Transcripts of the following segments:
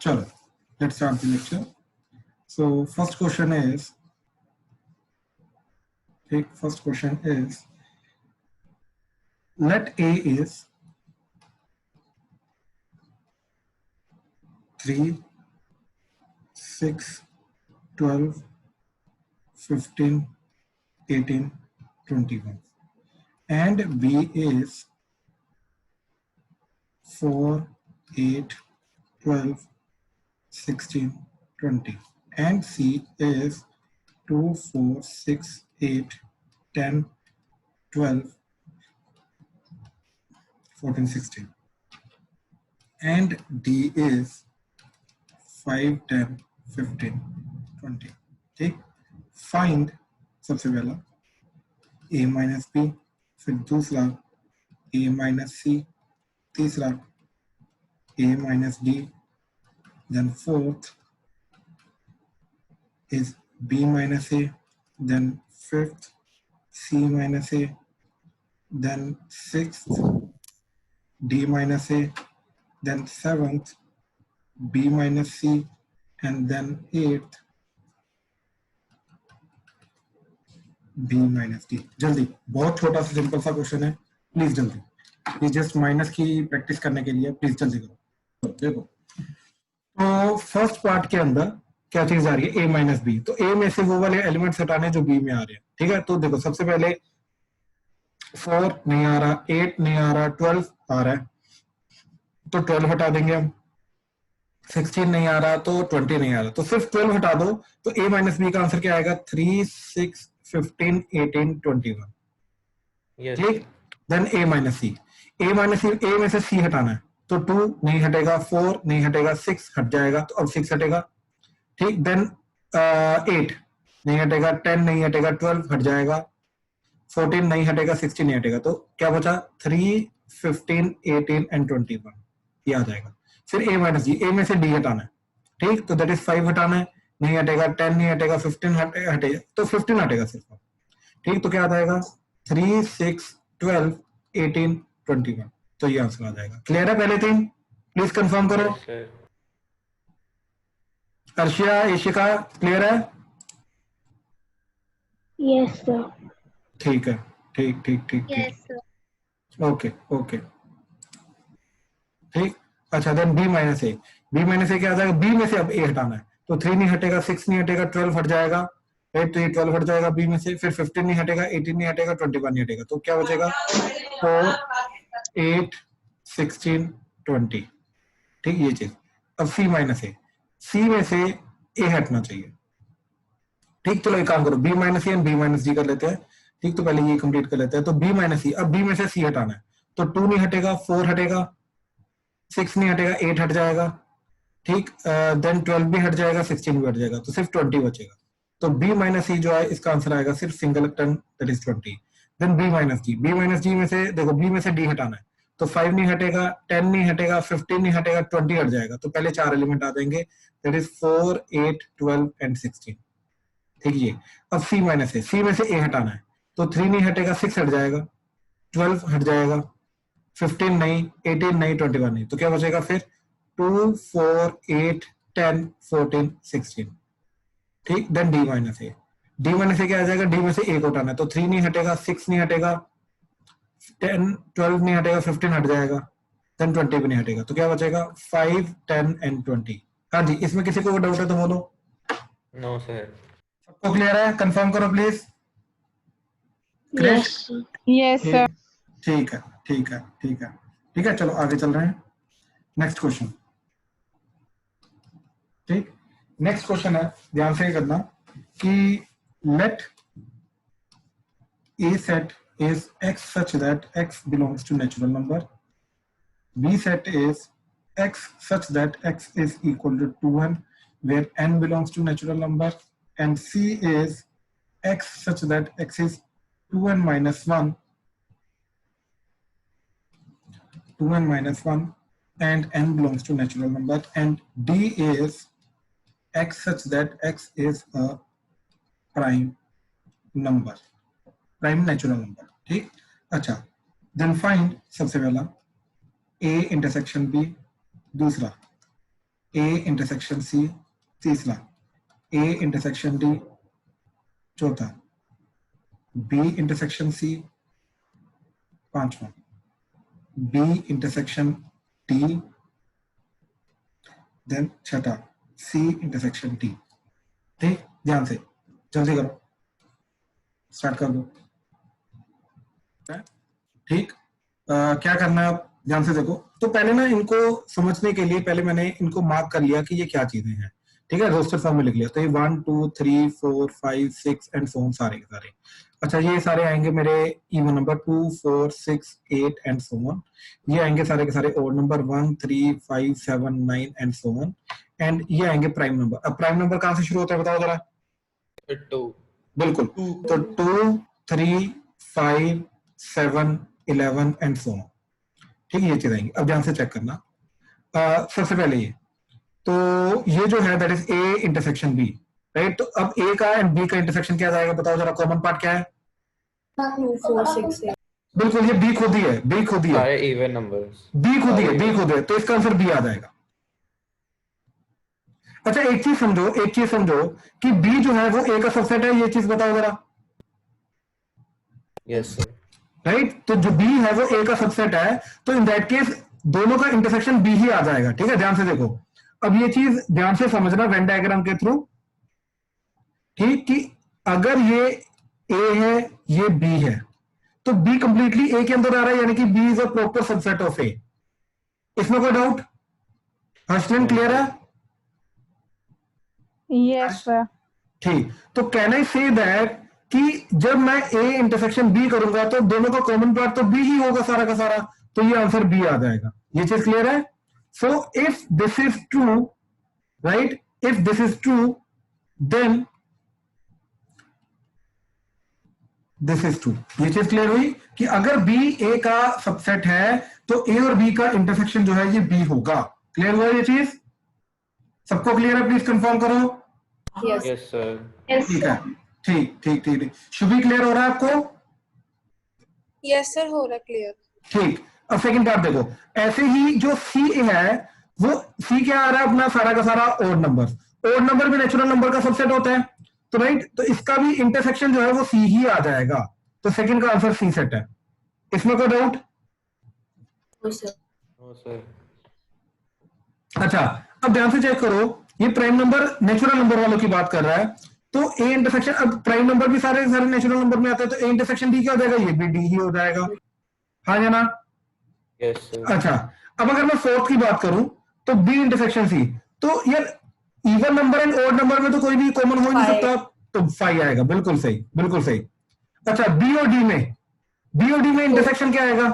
चलो, let's start the lecture. So first question is, let A is 3, 6, 12, 15, 18, 21, and B is 4, 8, 12, 16, 20, and C is 2, 4, 6, 8, 10, 12, 14, 16, and D is 5, 10, 15, 20. ठीक, find सबसे पहला A minus B, फिर दूसरा A minus सी, तीसरा A minus D, then fourth is B minus A, then fifth C minus A, then sixth D minus A, then seventh B minus C, and then eighth B minus D. जल्दी, बहुत छोटा सा simple सा question है, please जल्दी, ये just minus की practice करने के लिए, प्लीज जल्दी करो। देखो, तो फर्स्ट पार्ट के अंदर क्या चीज आ रही है, A माइनस बी, तो A में से वो वाले एलिमेंट्स हटाने जो B में आ रहे हैं, ठीक है। तो देखो, सबसे पहले 4 नहीं आ रहा, 8 नहीं आ रहा, 12 आ रहा है, तो 12 हटा देंगे हम। 16 नहीं आ रहा, तो 20 नहीं आ रहा, तो सिर्फ 12 हटा दो, तो A माइनस बी का आंसर क्या आएगा, 3, 6, 15, 18, 21, ठीक। Then A minus C, A minus C, A में से C हटाना है, तो 2 नहीं हटेगा, 4 नहीं हटेगा, 6 हट जाएगा, तो अब 6 हटेगा, ठीक। देन 8 नहीं हटेगा, 10 नहीं हटेगा, 12 हट जाएगा, 14 नहीं हटेगा, 16 नहीं हटेगा, तो क्या बचा, 3, 15, 18 एंड 21, ये आ जाएगा। फिर A माइनस जी, A में से D हटाना है, ठीक, तो दैट इज 5 हटाना है, नहीं हटेगा, 10 नहीं हटेगा, 15 हटेगा, तो 15 हटेगा सिर्फ, ठीक। तो क्या आ जाएगा, 3, 6, 12, 18, 21, तो ये आंसर आ जाएगा। क्लियर है पहले तीन, प्लीज कंफर्म करो। अर्शिया, इशिका, क्लियर है? Yes sir. ठीक है, ठीक ठीक ठीक ठीक, यस सर। ओके ओके, ठीक। अच्छा, देन B माइनस ए, B माइनस ए क्या आ जाएगा, B में से अब A हटाना है, तो 3 नहीं हटेगा, 6 नहीं हटेगा, 12 हट जाएगा, राइट, तो ये 12 हट जाएगा B में से, फिर 15 नहीं हटेगा, 18 नहीं हटेगा, 21 नहीं हटेगा, तो क्या बचेगा, 4, 8, 16, 20, ठीक, ये चीज। अब C माइनस ए, C में से A हटना चाहिए, ठीक। चलो एक काम करो, B minus A and B minus D कर लेते हैं, ठीक। तो पहले ये कंप्लीट कर लेते हैं, तो B माइनस सी, अब B में से C हटाना है, तो 2 नहीं हटेगा, 4 हटेगा, 6 नहीं हटेगा, 8 हट जाएगा, ठीक। देन 12 भी हट जाएगा, 16 भी हट जाएगा, तो सिर्फ 20 बचेगा, तो B माइनस सी जो है इसका आंसर आएगा सिर्फ single term, that is 20। Then B minus D, B minus D में से देखो, B में से D हटाना है, तो 5 नहीं हटेगा, 10 नहीं हटेगा, 15 नहीं हटेगा, 20 हट जाएगा, तो पहले 4 एलिमेंट आ जाएंगे, दैट इज 4, 8, 12 एंड 16, ठीक है। अब C माइनस है, C में से A हटाना है, तो 3 नहीं हटेगा, 6 हट जाएगा, 12 हट जाएगा, 15 नहीं, 18 नहीं, 21 नहीं, तो क्या बचेगा फिर, 2, 4, 8, 10, 14, 16, ठीक। देन D माइनस ए, D माइनस ए क्या आ जाएगा, D में से A को हटाना है, तो 3 नहीं हटेगा, 6 नहीं हटेगा, 10, 12 नहीं हटेगा, 15 हट जाएगा, देन 20 भी नहीं हटेगा, तो क्या बचेगा, 5, 10 एंड 20। हाँ जी, इसमें किसी को डाउट है तो बोलो। No sir. सबको क्लियर है, कंफर्म करो प्लीज। Yes yes sir. ठीक है ठीक है ठीक है ठीक है, चलो आगे चल रहे हैं, नेक्स्ट क्वेश्चन, ठीक। नेक्स्ट क्वेश्चन है, ध्यान से करना कि late A set is x such that x belongs to natural number, B set is x such that x is equal to 2n where n belongs to natural number, and C is x such that x is 2n minus 1, 2n minus 1 and n belongs to natural number, and D is x such that x is a prime number, prime natural number, ठीक। अच्छा, then find सबसे पहला A intersection B, दूसरा A intersection C, तीसरा A intersection D, चौथा B intersection C, पांचवा B intersection D, then छठा C intersection D। ठीक, ध्यान से जल्दी करो, स्टार्ट कर दो। ठीक, क्या करना है आप ध्यान से देखो। तो पहले ना इनको समझने के लिए पहले मैंने इनको मार्क कर लिया कि ये क्या चीजें हैं। ठीक है, रोस्टर फॉर्म में लिख लिया। तो ये 1 2 3 4 5 6 एंड सो ऑन, सारे के सारे। अच्छा, ये सारे आएंगे मेरे even number 2 4 6 8 and so on. ये आएंगे सारे के सारे odd number 1 3 5 7 9 and so on. And ये आएंगे प्राइम नंबर। अब प्राइम नंबर कहां से शुरू होता है बताओ जरा। 2 बिल्कुल, तो 2 3 5 7 11 एंड सो ऑन। ठीक है, ये चीज आएंगी। अब ध्यान से चेक करना। सबसे पहले ये, तो ये जो है that is A intersection B, right. तो अब ए का एंड बी का इंटरसेक्शन क्या जाएगा बताओ जरा, कॉमन पार्ट क्या है? 2 4 6 8 बिल्कुल, ये बी खुद ही है, बी खुद ही है, सारे इवन नंबर्स, बी खुद ही है, बी खुद है। तो इसका आंसर बी आ जाएगा। अच्छा, एक चीज समझो, एक चीज समझो कि बी जो है वो ए का सबसेट है, ये चीज बताओ जरा। Yes sir. राइट, तो जो बी है वो ए का सबसेट है, तो इन दैट केस दोनों का इंटरसेक्शन बी ही आ जाएगा। ठीक है, ध्यान से देखो। अब ये चीज ध्यान से समझना वेन डायग्राम के थ्रू। ठीक, कि अगर ये ए है, ये बी है, तो बी कंप्लीटली ए के अंदर आ रहा है, यानी कि B is a proper subset of A. इसमें कोई डाउट? हर्षलन क्लियर है? Yes sir. ठीक, तो कैन आई से दैट कि जब मैं ए इंटरसेक्शन बी करूंगा तो दोनों का कॉमन पार्ट तो बी ही होगा सारा का सारा, तो ये आंसर बी आ जाएगा। ये चीज क्लियर है? So if this is true, right, if this is true then this is true. ये चीज क्लियर हुई कि अगर बी ए का सबसेट है तो ए और बी का इंटरसेक्शन जो है ये बी होगा। क्लियर हुआ ये चीज? सबको क्लियर है? प्लीज कंफर्म करो। Yes yes sir. ठीक है, ठीक ठीक ठीक ठीक। शुभी क्लियर हो रहा है आपको? यस सर, हो रहा क्लियर। ठीक। अब सेकंड पार्ट देखो, ऐसे ही जो सी है वो सी क्या आ रहा है अपना सारा का सारा ओड नंबर। ओड नंबर भी नेचुरल नंबर का सबसेट होता है, तो राइट, तो इसका भी इंटरसेक्शन जो है वो सी ही आ जाएगा। तो सेकंड का आंसर सी सेट है। इसमें कोई डाउट? No sir. अच्छा, अब ध्यान से चेक करो, ये प्राइम नंबर नेचुरल नंबर वालों की बात कर रहा है, तो ए इंटरसेक्शन, अब प्राइम नंबर भी सारे सारे नेचुरल नंबर में आता है, तो ए इंटरसेक्शन डी क्या हो जाएगा? ये भी डी ही हो जाएगा। हाँ या ना? Yes sir. अच्छा, अब अगर मैं फोर्थ की बात करूं तो बी इंटरसेक्शन सी, तो यार even number and odd number में तो कोई भी कॉमन हो ही नहीं सकता, तो 5 आएगा। बिल्कुल सही, बिल्कुल सही। अच्छा, बी और डी में, बी और डी में इंटरसेक्शन क्या आएगा?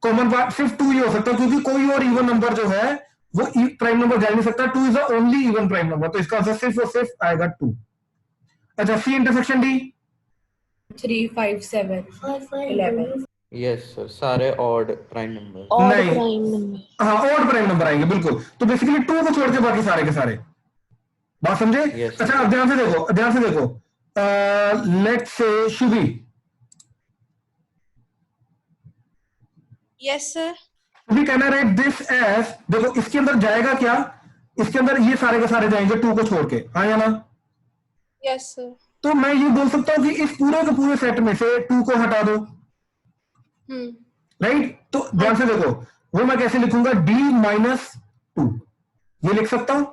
कॉमन पार्ट सिर्फ 2 ही हो सकता है, क्योंकि कोई और इवन नंबर जो है वो प्राइम नंबर जा नहीं सकता। 2 is the only even prime number, तो इसका आंसर सिर्फ और सिर्फ आएगा 2। अच्छा, C intersection D, 3 5 7 11 yes sir, सारे ऑड प्राइम नंबर। और नहीं। Prime number. हाँ, ऑड प्राइम नंबर आएंगे बिल्कुल। तो बेसिकली 2 को छोड़ के बाकी सारे के सारे, बात समझे? Yes, अच्छा, अब ध्यान से देखो, ध्यान से देखो, let's say Shubhi, yes sir. Shubhi can I write this as, देखो इसके अंदर जाएगा क्या? इसके अंदर ये सारे के सारे जाएंगे 2 को छोड़ के, हाँ या ना? Yes sir. तो मैं ये बोल सकता हूं कि इस पूरे के पूरे सेट में से 2 को हटा दो, राइट। तो ध्यान से देखो, वो मैं कैसे लिखूंगा? d माइनस 2, ये लिख सकता हूं।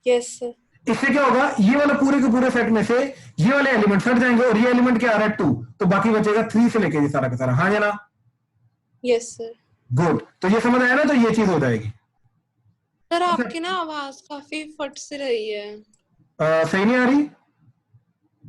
Yes sir. इससे क्या होगा? ये वाला पूरे के पूरे सेट में से ये वाले एलिमेंट हट जाएंगे, और ये एलिमेंट क्या आ रहा है? 2, तो बाकी बचेगा 3 से लेके ये सारा का सारा, हाँ या ना? Yes sir. गुड, तो ये समझ आया ना? तो ये चीज हो जाएगी। सर आपकी ना आवाज काफी फट से रही है, सही नहीं आ रही?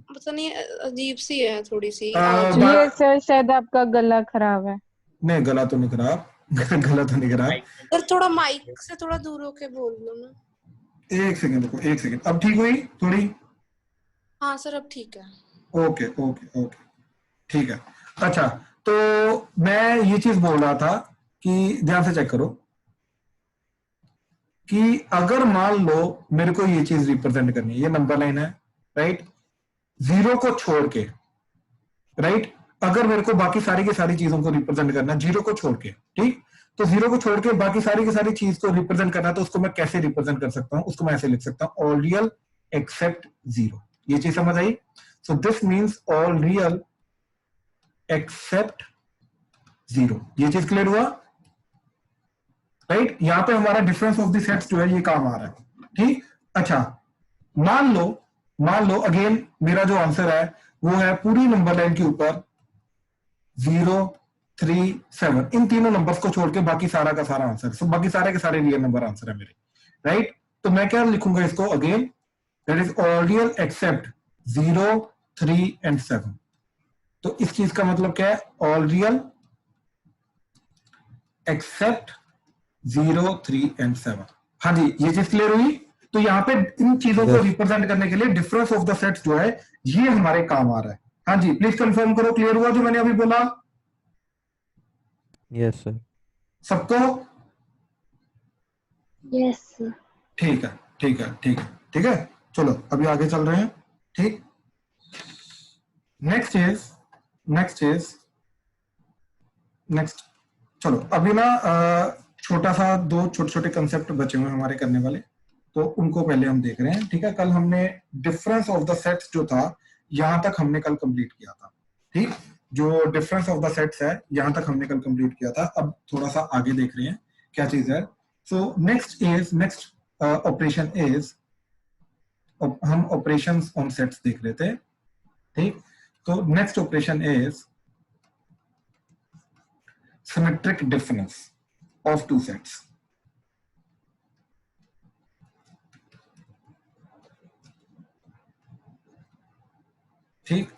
पता नहीं, अजीब सी है थोड़ी सी। ये सर शायद आपका गला खराब है। नहीं, गला तो नहीं खराब, गला तो नहीं खराब। सर थोड़ा माइक से थोड़ा दूर होके बोल लो ना। एक सेकंड रुको, एक सेकंड। अब ठीक हुई थोड़ी? हाँ सर, अब ठीक है। ओके ओके ओके, ठीक है। अच्छा, तो मैं ये चीज बोल रहा था कि ध्यान से चेक करो कि अगर मान लो मेरे को ये चीज रिप्रेजेंट करनी है, ये नंबर लाइन है, राइट, 0 को छोड़ के, राइट, अगर मेरे को बाकी सारी की सारी चीजों को रिप्रेजेंट करना है 0 को छोड़ के, ठीक, तो जीरो को छोड़ के बाकी सारी की सारी चीज को रिप्रेजेंट करना है, तो उसको मैं कैसे रिप्रेजेंट कर सकता हूँ? उसको मैं ऐसे लिख सकता हूँ, ऑल रियल एक्सेप्ट जीरो। ये चीज समझ आई? So this means all real except zero. ये चीज क्लियर हुआ? राइट? यहां पे हमारा डिफरेंस ऑफ द सेट्स जो है ये काम आ रहा है। ठीक, अच्छा मान लो अगेन मेरा जो आंसर है वो है पूरी नंबर लाइन के ऊपर 0, 3, 7, इन तीनों नंबर्स को छोड़ के बाकी सारा का सारा आंसर, so, बाकी सारे के सारे रियल नंबर आंसर है मेरे। राइट? तो मैं क्या लिखूंगा इसको again, that is all real except 0, 3 and 7। तो इस चीज का मतलब क्या है? All real except 0, 3 and 7। हाँ जी, ये चीज क्लियर हुई? तो यहाँ पे इन चीजों को रिप्रेजेंट करने के लिए डिफरेंस ऑफ द सेट्स जो है ये हमारे काम आ रहा है। हाँ जी, प्लीज कंफर्म करो, क्लियर हुआ जो मैंने अभी बोला? Yes sir. सबको? Yes, sir. ठीक है, ठीक है, ठीक है, ठीक है। चलो अभी आगे चल रहे हैं। ठीक, नेक्स्ट चलो अभी ना छोटा सा दो छोटे छोटे कंसेप्ट बचे हुए हमारे करने वाले, तो उनको पहले हम देख रहे हैं। ठीक है, कल हमने डिफरेंस ऑफ द सेट्स जो था यहां तक हमने कल कंप्लीट किया था। ठीक, जो डिफरेंस ऑफ द सेट्स है यहां तक हमने कल कंप्लीट किया था। अब थोड़ा सा आगे देख रहे हैं क्या चीज है। सो नेक्स्ट ऑपरेशन इज, हम ऑपरेशंस ऑन सेट्स देख रहे थे। ठीक, तो next operation is symmetric difference of two sets. ठीक,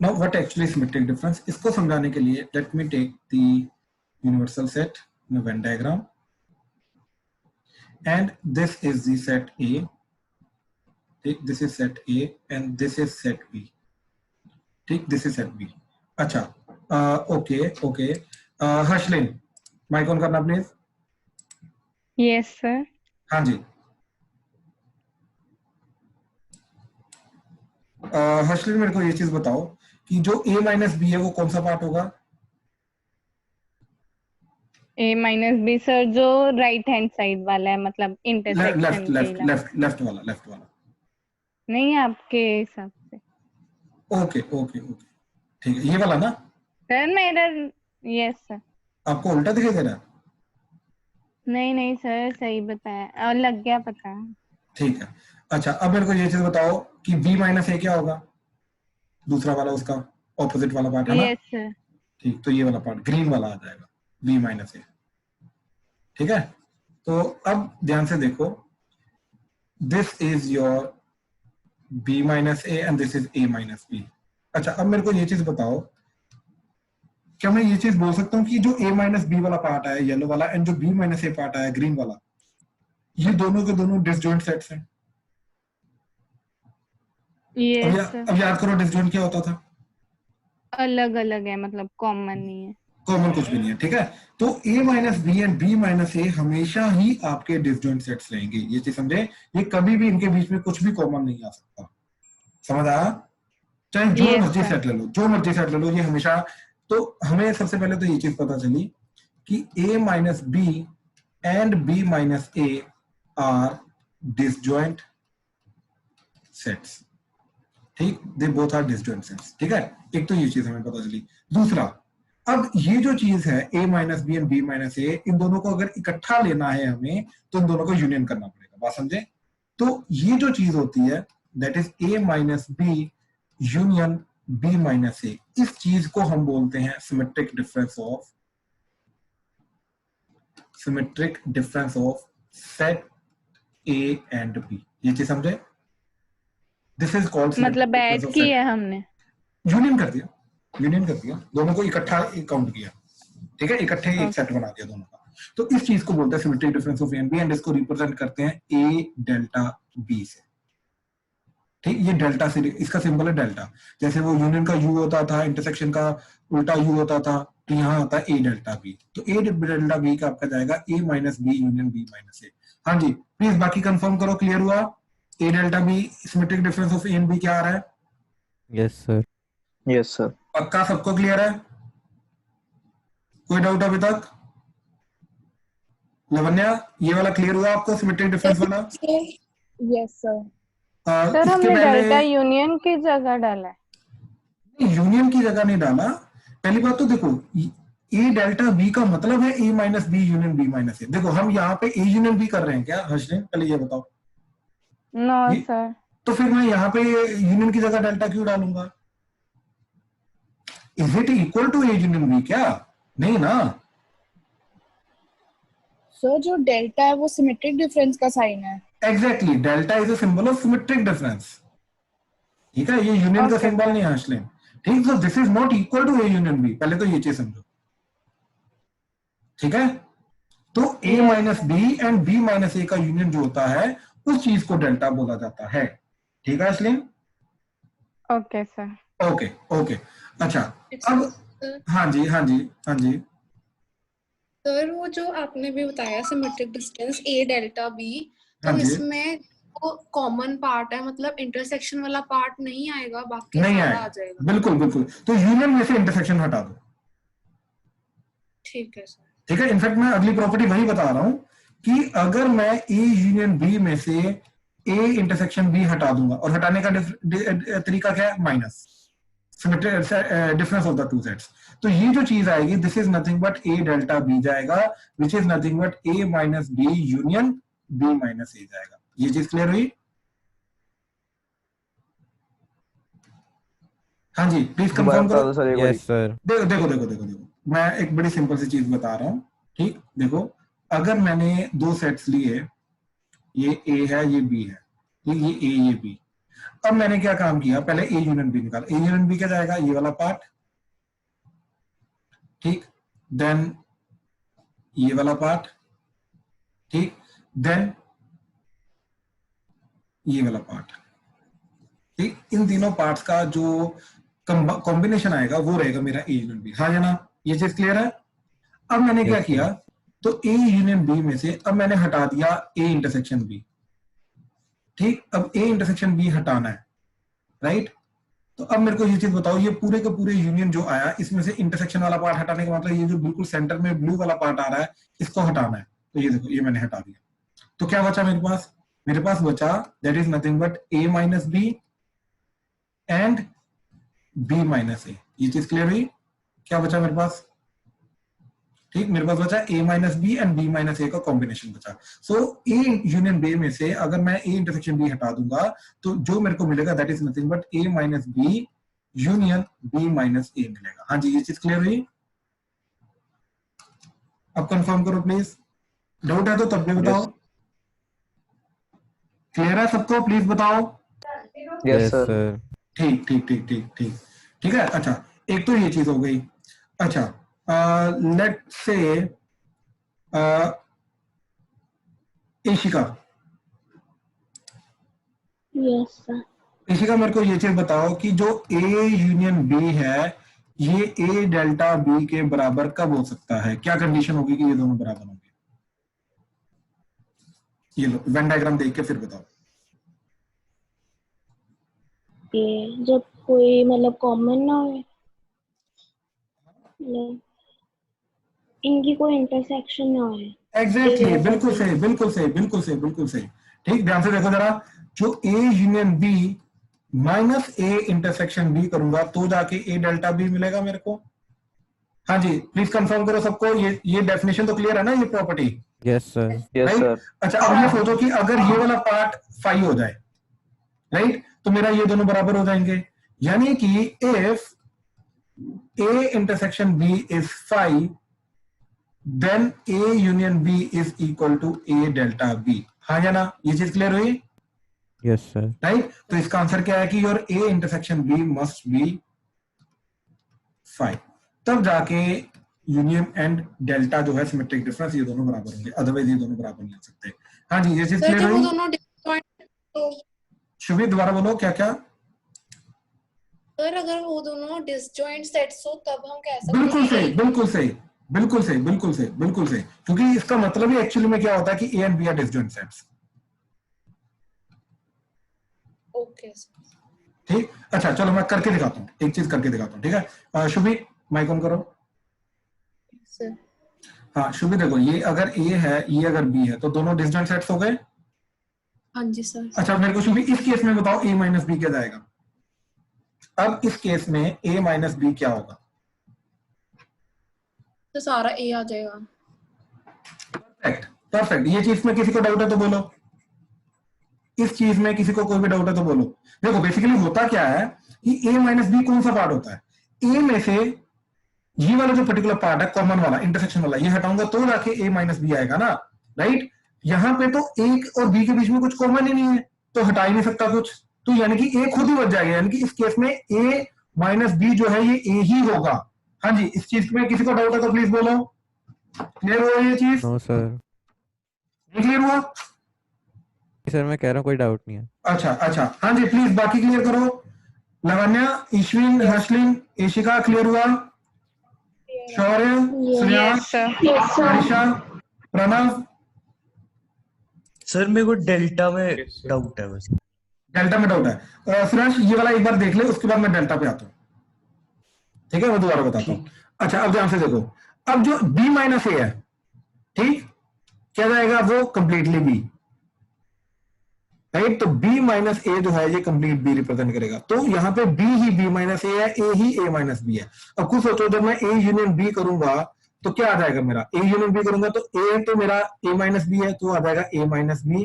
now what actually symmetric difference, इसको समझाने के लिए let me take the universal set in Venn diagram, and this is the set A. ठीक, this is set A and this is set B. ठीक, this is set B. अच्छा, okay, Harshlin mike on करना please. Yes sir. हाँ जी, हर्षलिन मेरे को ये चीज बताओ कि जो a माइनस बी है वो कौन सा पार्ट होगा? ए माइनस बी सर, जो राइट हैंड साइड वाला है, मतलब इंटरसेक्शन लेफ्ट वाला। नहीं, आपके हिसाब से। ओके, ठीक है, ये वाला ना? सर मेरा, यस सर। आपको उल्टा दिखाई दे रहा है? नहीं सर, सही बताया और लग गया पता। ठीक है, अच्छा अब मेरे को ये चीज बताओ कि b माइनस ए क्या होगा? दूसरा वाला, उसका ऑपोजिट वाला पार्ट है ना? Yes sir. ठीक, तो ये वाला पार्ट ग्रीन वाला आ जाएगा, b माइनस ए। ठीक है, तो अब ध्यान से देखो, this is your b minus A and this is a minus B. अच्छा अब मेरे को ये चीज बताओ, क्या मैं ये चीज बोल सकता हूँ कि जो a माइनस बी वाला पार्ट है येलो वाला एंड जो b माइनस ए पार्ट है ग्रीन वाला, ये दोनों के दोनों डिसजॉइंट सेट्स हैं? अब याद करो डिसजॉइंट क्या होता था? अलग अलग है, मतलब कॉमन नहीं है। कॉमन कुछ भी नहीं है। ठीक है, तो a minus B and b minus A हमेशा ही आपके डिसजॉइंट सेट्स रहेंगे। ये चीज समझे, ये कभी भी इनके बीच में कुछ भी कॉमन नहीं आ सकता। समझ आया? चाहे जो मर्जी सेट ले लो, ये हमेशा। तो हमें सबसे पहले तो ये चीज पता चली कि a minus B and b minus A are disjoint sets. ठीक, they both are disjoint sets. ठीक है, एक तो ये चीज हमें पता चली। दूसरा, अब ये जो चीज है a minus B and b minus A, इन दोनों को अगर इकट्ठा लेना है हमें, तो इन दोनों को यूनियन करना पड़ेगा। बात समझे? तो ये जो चीज होती है that is a minus B union b minus A, इस चीज को हम बोलते हैं symmetric difference of set a and b। ये चीज समझे? दिस इज कॉल्ड, मतलब ऐड किया हमने, यूनियन कर दिया, दोनों को इकट्ठा काउंट किया। ठीक है, इकट्ठे एक सेट बना दिया दोनों का। तो इस चीज को बोलते हैं symmetric difference of A and B, and इसको रिप्रेजेंट करते हैं a डेल्टा b से। ठीक, ये डेल्टा से, इसका सिंबल है डेल्टा। जैसे वो यूनियन का u होता था, इंटरसेक्शन का उल्टा u होता था, तो यहाँ आता है a डेल्टा b। तो a डेल्टा b का आपका जाएगा a minus B union b minus A. हाँ जी, प्लीज बाकी कंफर्म करो, क्लियर हुआ? a delta b symmetric difference of a and b क्या आ रहा है? Yes sir. पक्का सबको क्लियर है? कोई डाउट अभी तक? लवन्या, ये वाला क्लियर हुआ आपको, सिमेट्रिक डिफरेंस वाला? Yes sir. सर सर इसके हमने पहले डेल्टा यूनियन की जगह डाला है। यूनियन की जगह नहीं डाला। पहली बात तो देखो, ए डेल्टा बी का मतलब है A minus B union B minus A. देखो हम यहाँ पे ए यूनियन बी कर रहे हैं क्या हर्षिन, पहले ये बताओ। नो ये- सर। तो फिर मैं यहाँ पे यूनियन की जगह डेल्टा क्यों डालूंगा? Is it equal to A union B क्या? नहीं ना। सर जो डेल्टा है वो सिमेट्रिक डिफरेंस का साइन है। Exactly, delta is a symbol of symmetric difference. ठीक है, ये यूनियन का Okay. सिंबल नहीं है हर्षिन। ठीक, तो this is not equal to A union B, पहले तो ये चीज समझो। ठीक है, तो a Yes. Minus B and b minus A का यूनियन जो होता है उस चीज को डेल्टा बोला जाता है। ठीक है Asleem? Okay sir. Okay okay. अच्छा, अब सर हाँ जी हाँ जी हाँ जी। सर, वो जो आपने भी बताया सिमेट्रिक डिस्टेंस ए डेल्टा बी, तो हाँ जी। इसमें वो कॉमन पार्ट है, मतलब इंटरसेक्शन वाला पार्ट नहीं आएगा, बाकी नहीं सारा आएगा, आ जाएगा। बिल्कुल बिल्कुल। तो यूनियन में से इंटरसेक्शन हटा दो। ठीक है सर। ठीक है, इनफैक्ट मैं अगली प्रॉपर्टी वही बता रहा हूं कि अगर मैं ए यूनियन बी में से ए इंटरसेक्शन बी हटा दूंगा, और हटाने का तरीका क्या है? Minus difference of the two sets. तो ये जो चीज आएगी this is nothing but A delta B जाएगा, which is nothing but A minus B union B minus A जाएगा। ये चीज क्लियर हुई? हाँ जी, प्लीज कंफर्म करो। सर एक बारी। Yes sir. देखो देखो देखो देखो देखो, मैं एक बड़ी सिंपल सी चीज बता रहा हूं। ठीक, देखो अगर मैंने दो सेट्स लिए, ये ए है ये बी है, ठीक, ये ए ये बी। अब मैंने क्या काम किया, पहले ए यूनियन बी निकाला। ए यूनियन बी क्या जाएगा? ये वाला पार्ट, ठीक, देन ये वाला पार्ट, ठीक, देन ये वाला पार्ट। ठीक, इन तीनों पार्ट्स का जो कॉम्बिनेशन आएगा वो रहेगा मेरा ए यूनियन बी। हाँ या ना? ये चीज क्लियर है? अब मैंने क्या Yes, sir. किया, तो ए यूनियन बी में से अब मैंने हटा दिया ए इंटरसेक्शन बी। ठीक, अब ए इंटरसेक्शन बी हटाना है, राइट? तो अब मेरे को ये चीज बताओ, ये पूरे के पूरे यूनियन जो आया इसमें से इंटरसेक्शन वाला पार्ट हटाने का मतलब ये जो बिल्कुल सेंटर में ब्लू वाला पार्ट आ रहा है इसको हटाना है। तो ये देखो, ये मैंने हटा दिया। तो क्या बचा मेरे पास? मेरे पास बचा that is nothing but A minus B and B minus A. ये चीज क्लियर हुई? क्या बचा मेरे पास? ठीक, मेरे पास बचा A minus B and B minus A का कॉम्बिनेशन बचा। सो ए यूनियन बी में से अगर मैं ए इंटरसेक्शन बी हटा दूंगा तो जो मेरे को मिलेगा that is nothing but A minus B union B minus A मिलेगा। हाँ जी, ये चीज क्लियर हुई? अब कंफर्म करो प्लीज, डाउट है तो तब भी बताओ। क्लियर है सबको? प्लीज बताओ। Yes sir. ठीक ठीक ठीक ठीक ठीक ठीक है। अच्छा, एक तो ये चीज हो गई। अच्छा, लेट से इशिका, यस सर। इशिका मेरे को ये चीज बताओ कि जो ए यूनियन बी है ये ए डेल्टा बी के बराबर कब हो सकता है? क्या कंडीशन होगी कि ये दोनों बराबर होंगे? ये लो वेन डायग्राम देख के फिर बताओ। ये जब कोई मतलब कॉमन ना हो, मतलब इनकी कोई इंटरसेक्शन ना हो। एग्जैक्टली, बिल्कुल सही बिल्कुल सही बिल्कुल सही बिल्कुल सही। ठीक, ध्यान से देखो जरा, जो A union B minus A intersection B करूंगा तो जाके ए डेल्टा बी मिलेगा मेरे को। हाँ जी, प्लीज कंफर्म करो सबको। ये डेफिनेशन तो क्लियर है ना, ये property? Yes sir. Yes Right? Sir. अच्छा, अब ये सोचो कि अगर ये वाला पार्ट फाई हो जाए, राइट, तो मेरा ये दोनों बराबर हो जाएंगे। यानी कि if A intersection B is phi then A union B is equal to A delta B. हाँ या ना? ये चीज क्लियर हुई? Yes sir. राइट, तो इसका आंसर क्या है कि your A intersection B must be phi, तब जाके यूनियन एंड डेल्टा जो है सिमेट्रिक डिफरेंस ये दोनों बराबर होंगे, अदरवाइज ये दोनों बराबर नहीं हो सकते। हाँ जी, ये चीज सर क्लियर जब वो हुई? दोनों डिसजॉइंट, तो शुभी दोबारा बोलो, क्या क्या? सर अगर वो दोनों डिसजॉइंट सेट्स हो तब हम कह सकते बिल्कुल हैं सही बिल्कुल सही बिल्कुल सही बिल्कुल सही बिल्कुल सही, क्योंकि इसका मतलब ही एक्चुअली में क्या होता है कि A and B are disjoint sets. Okay sir. ठीक, अच्छा चलो मैं करके दिखाता हूँ, एक चीज करके दिखाता हूँ। ठीक है, शुभी माइक ऑन करो। सर हाँ शुभी देखो, ये अगर ए है, ये अगर बी है, तो दोनों डिस्टेंट सेट्स हो गए। हाँ जी सर। अच्छा मेरे को शुभी इस केस में बताओ ए माइनस बी क्या जाएगा। अब इस केस में ए माइनस बी क्या होगा? तो सारा ए आ जाएगा। Perfect perfect. ये चीज में किसी को डाउट है तो बोलो, इस चीज में किसी को कोई भी डाउट है तो बोलो। देखो बेसिकली होता क्या है कि ए माइनस बी कौन सा पार्ट होता है, ए में से ये वाला जो पर्टिकुलर पार्ट है कॉमन वाला इंटरसेक्शन वाला, ये हटाऊंगा तो जाके ए माइनस बी आएगा ना, राइट। यहाँ पे तो ए और बी के बीच में कुछ कॉमन ही नहीं है, तो हटा ही नहीं सकता कुछ, तो यानी कि ए खुद ही बच जाएगा। यानी कि इस केस में ए माइनस बी जो है ये ए ही होगा। हाँ जी, इस चीज में किसी को डाउट है तो प्लीज बोलो। क्लियर हुआ ये चीज? No sir. क्लियर हुआ? सर मैं कह रहा हूँ कोई डाउट नहीं है। अच्छा अच्छा, हाँ जी प्लीज बाकी क्लियर करो। लवन्या, ईश्विन, हर्षलिन, ईशिका क्लियर हुआ? शौर्य, श्रेयांश, आयशा, प्रणव? सर मेरे को डेल्टा में डाउट है बस। डेल्टा में डाउट है। श्रेयांश ये वाला एक बार देख ले, उसके बाद मैं डेल्टा पे आता हूँ, ठीक है? मैं दोबारा बताता हूँ। अच्छा अब ध्यान से देखो, अब जो b माइनस ए है, ठीक, क्या जाएगा वो कंप्लीटली b, राइट। तो b माइनस ए जो है ये कंप्लीट b रिप्रेजेंट करेगा। तो यहाँ पे b ही b माइनस ए है, a he a minus b है। अब खुद सोचो, जब मैं a यूनियन b करूंगा तो क्या आ जाएगा मेरा, a यूनियन b करूंगा तो a तो मेरा a माइनस b है, तो आ जाएगा a माइनस b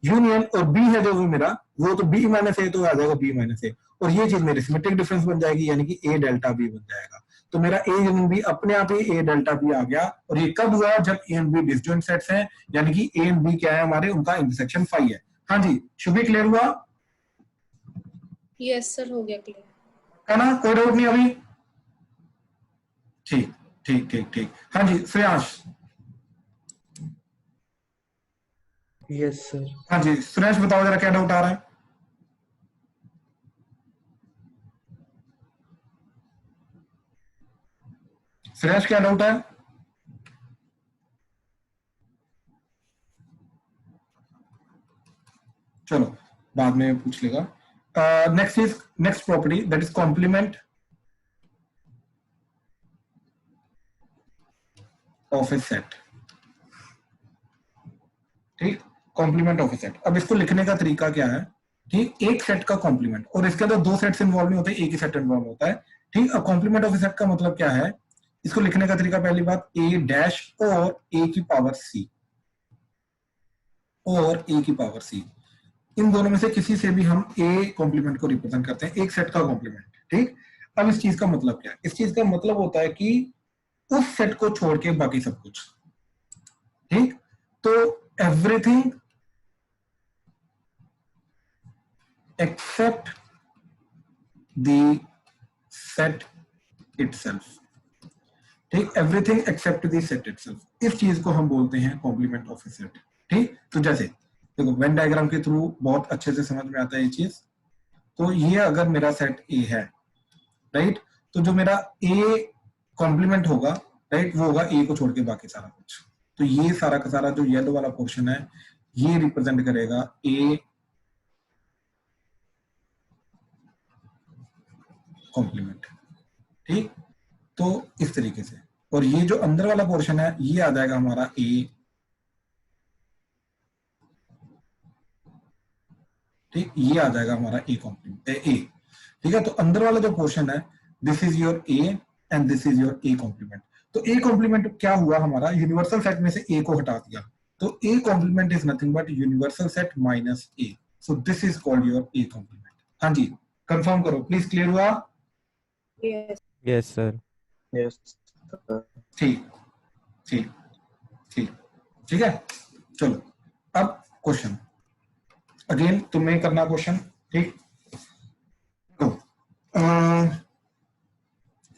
यूनियन, और b है जो भी मेरा वो तो b माइनस ए, तो आ जाएगा b माइनस ए, और ये चीज मेरी सिमेट्रिक डिफरेंस बन जाएगी, यानी कि a डेल्टा b बन जाएगा। तो मेरा a यूनियन b अपने आप ही a डेल्टा b आ गया। और ये कब हुआ? जब a and b disjoint sets हैं, यानी कि a एंड b क्या है हमारे, उनका इंटरसेक्शन फाई है। हाँ जी शुभी क्लियर हुआ? यस सर, हो गया क्लियर। है ना, कोई डाउट नहीं अभी? ठीक ठीक ठीक ठीक। हाँ जी श्रेयांश? Yes sir. हाँ जी श्रेयांश बताओ जरा क्या डाउट आ रहा है? श्रेयांश क्या डाउट है? चलो बाद में पूछ लेगा। Next property that is complement of a set, ठीक, कॉम्प्लीमेंट ऑफ ए सेट। अब इसको लिखने का तरीका क्या है, ठीक, एक सेट का कॉम्प्लीमेंट, और इसके अंदर दो सेट्स इन्वॉल्व नहीं होते, एक ही सेट इन्वॉल्व होता है, ठीक। अब कॉम्प्लीमेंट ऑफ ए सेट का मतलब क्या है, इसको लिखने का तरीका, पहली बात a डैश और a की पावर c और a की पावर c, इन दोनों में से किसी से भी हम a कॉम्प्लीमेंट को रिप्रेजेंट करते हैं, एक सेट का कॉम्प्लीमेंट, ठीक। अब इस चीज का मतलब क्या है? इस चीज का मतलब होता है कि उस सेट को छोड़ के बाकी सब कुछ, ठीक। तो everything except the set itself, ठीक, everything except the set itself, इस चीज को हम बोलते हैं कॉम्प्लीमेंट ऑफ ए सेट, ठीक। तो जैसे देखो वेन डायग्राम के थ्रू बहुत अच्छे से समझ में आता है ये चीज। तो ये अगर मेरा सेट ए है, राइट, तो जो मेरा ए कॉम्प्लीमेंट होगा, राइट, वो होगा ए को छोड़ के बाकी सारा कुछ। तो ये सारा का सारा जो येलो वाला पोर्शन है ये रिप्रेजेंट करेगा ए कॉम्प्लीमेंट, ठीक। तो इस तरीके से, और ये जो अंदर वाला पोर्शन है ये आ जाएगा हमारा ए, ठीक, ये आ जाएगा हमारा ए कॉम्प्लीमेंट ए, ठीक है। तो अंदर वाला जो पोर्शन है this is your A and this is your A complement. तो ए कॉम्प्लीमेंट क्या हुआ हमारा, यूनिवर्सल सेट में से ए को हटा दिया, तो A complement is nothing but universal set minus A, so this is called your A complement. हाँ जी कंफर्म करो प्लीज, क्लियर हुआ? Yes sir. यस ठीक ठीक ठीक ठीक है। चलो अब क्वेश्चन अगेन तुम्हें करना क्वेश्चन, ठीक। तो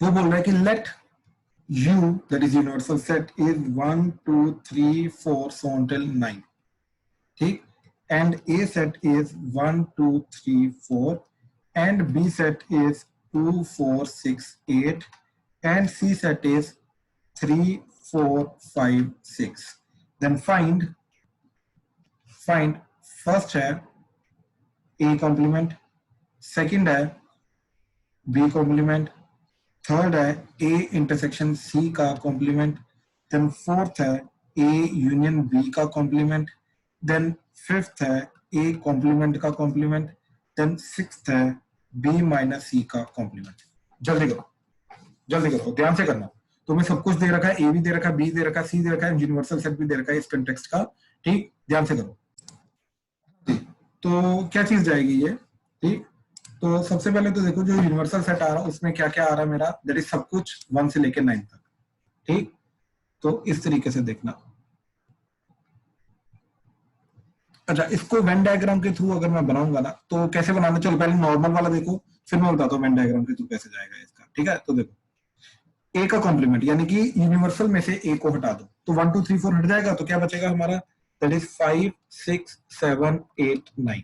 वो बोल रहा है कि late U that is universal set is 1 2 3 4 so on till 9, ठीक, and A set is 1 2 3 4 and B set is 2 4 6 8 and C set is 3 4 5 6, then find first है A complement, second है B complement, थर्ड है A intersection C का complement, then fourth है A union B का complement, then fifth है A complement का complement, then sixth है B minus सी का कॉम्प्लीमेंट। जल्दी करो, जल्दी करो, ध्यान से करना। तुम्हें सब कुछ दे रखा है, ए भी दे रखा है, बी दे रखा है, सी दे रखा है, यूनिवर्सल सेट भी दे रखा है इस कंटेक्स्ट का। ठीक, ध्यान से करो। तो क्या चीज जाएगी ये? ठीक, तो सबसे पहले तो देखो जो यूनिवर्सल सेट आ रहा है उसमें क्या क्या आ रहा है मेरा, दैट इज सब कुछ 1 से लेकर 9 तक। ठीक, तो इस तरीके से देखना। अच्छा, इसको वेन डायग्राम के थ्रू अगर मैं बनाऊंगा ना तो कैसे बनाना, चलो पहले नॉर्मल वाला देखो, फिर मैं बताता हूँ वेन डायग्राम के थ्रू कैसे जाएगा इसका। ठीक है, तो देखो ए का कॉम्प्लीमेंट यानी कि यूनिवर्सल में से ए को हटा दो तो 1 2 3 4 हट जाएगा, तो क्या बचेगा हमारा, दैट इज 5 6 7 8 9।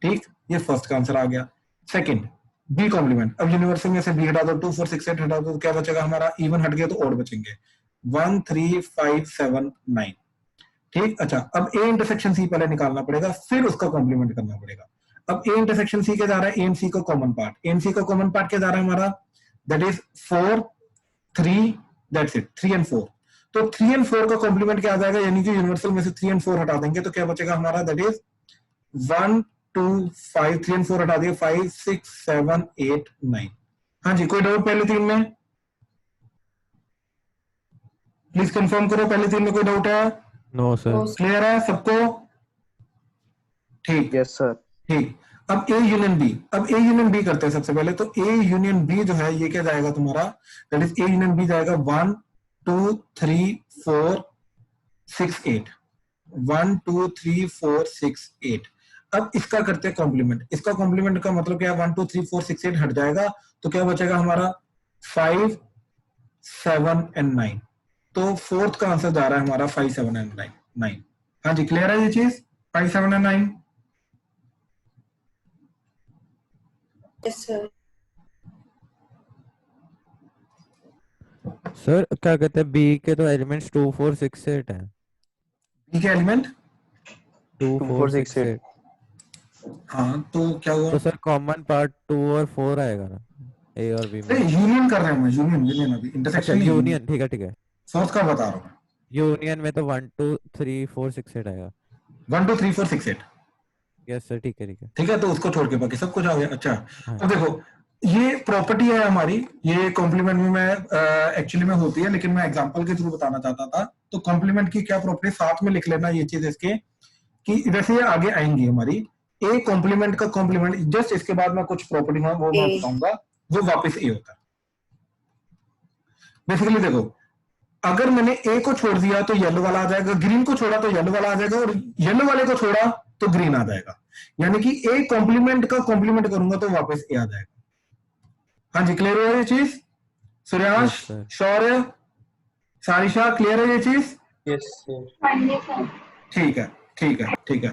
ठीक, ये फर्स्ट का आंसर आ गया। सेकंड बी कॉम्प्लीमेंट, अब यूनिवर्सल में से बी हटा दो, 2 4 6 8 हटा दो तो क्या बचेगा हमारा, इवन हट गया तो ऑड बचेंगे, 1 3 5 7 9। ठीक, अच्छा अब ए इंटरसेक्शन सी पहले निकालना पड़ेगा, फिर उसका कॉम्प्लीमेंट करना पड़ेगा। अब ए इंटरसेक्शन सी के जा रहा है ए एंड सी का कॉमन पार्ट, ए एंड सी का कॉमन पार्ट क्या जा रहा है हमारा, that is 4 3, that's it, 3 and 4। तो 3 and 4 का कॉम्प्लीमेंट क्या आ जाएगा, यानी कि यूनिवर्सल में से 3 and 4 हटा देंगे तो क्या बचेगा हमारा, दैट इज 1 2 5, 3 and 4 हटा दिए, 5 6 7 8 9। हाँ जी, कोई डाउट पहले 3 में? प्लीज कंफर्म करो, पहले 3 में कोई डाउट है? No sir. क्लियर है सबको? ठीक, यस सर। ठीक, अब ए यूनियन बी, अब ए यूनियन बी करते हैं सबसे पहले। तो ए यूनियन बी जो है ये क्या जाएगा तुम्हारा, that is A union B जाएगा 1 2 3 4 6 8, 1 2 3 4 6 8। अब इसका करते हैं कॉम्प्लीमेंट, इसका कॉम्प्लीमेंट का मतलब क्या है, 1 2 3 4 6 8 हट जाएगा तो क्या बचेगा हमारा, 5 7 and 9। तो फोर्थ का आंसर जा रहा है हमारा 5 7 and 9। हाँ जी, क्लियर है ये चीज, 5 7 and 9? Yes, sir. सर क्या कहते हैं, बी के तो एलिमेंट्स 2 4 6 8 हैं। बी के एलिमेंट 2 4 6 8। हाँ, तो क्या हुआ? तो सर कॉमन पार्ट 2 और 4 आएगा ना ए और बी में? अरे यूनियन कर रहे हैं, मैं यूनियन अभी अच्छा इंटरसेक्शन यूनियन, ठीक है ठीक है। फोर्थ का बता रहा हूँ, यूनियन में तो 1 2 3 4 6 8 आएगा। 1 2 3 4 6 8। यस सर, ठीक है ठीक है। ठीक है, तो उसको छोड़ के बाकी सब कुछ आ गया। अच्छा, हाँ। अब देखो ये प्रॉपर्टी है हमारी, ये कॉम्प्लीमेंट में मैं एक्चुअली में होती है, लेकिन मैं एग्जांपल के थ्रू बताना चाहता था। तो कॉम्प्लीमेंट की क्या प्रॉपर्टी, साथ में लिख लेना ये चीज इसके, कि जैसे ये आगे आएंगी हमारी, ए कॉम्प्लीमेंट का कॉम्प्लीमेंट, जस्ट इसके बाद मैं कुछ प्रॉपर्टी वो मैं बताऊंगा, वो वापस ए होता है। बेसिकली देखो, अगर मैंने ए को छोड़ दिया तो येलो वाला आ जाएगा, ग्रीन को छोड़ा तो येलो वाला आ जाएगा, और येलो वाले को छोड़ा तो ग्रीन आ जाएगा। यानी कि ए कॉम्प्लीमेंट का कॉम्प्लीमेंट करूंगा तो वापस ए आ जाएगा। हाँ जी, क्लियर है ये चीज? सूर्यांश, शौर्य, सारिशा, क्लियर है ये चीज? Yes sir. ठीक है, ठीक है, ठीक है,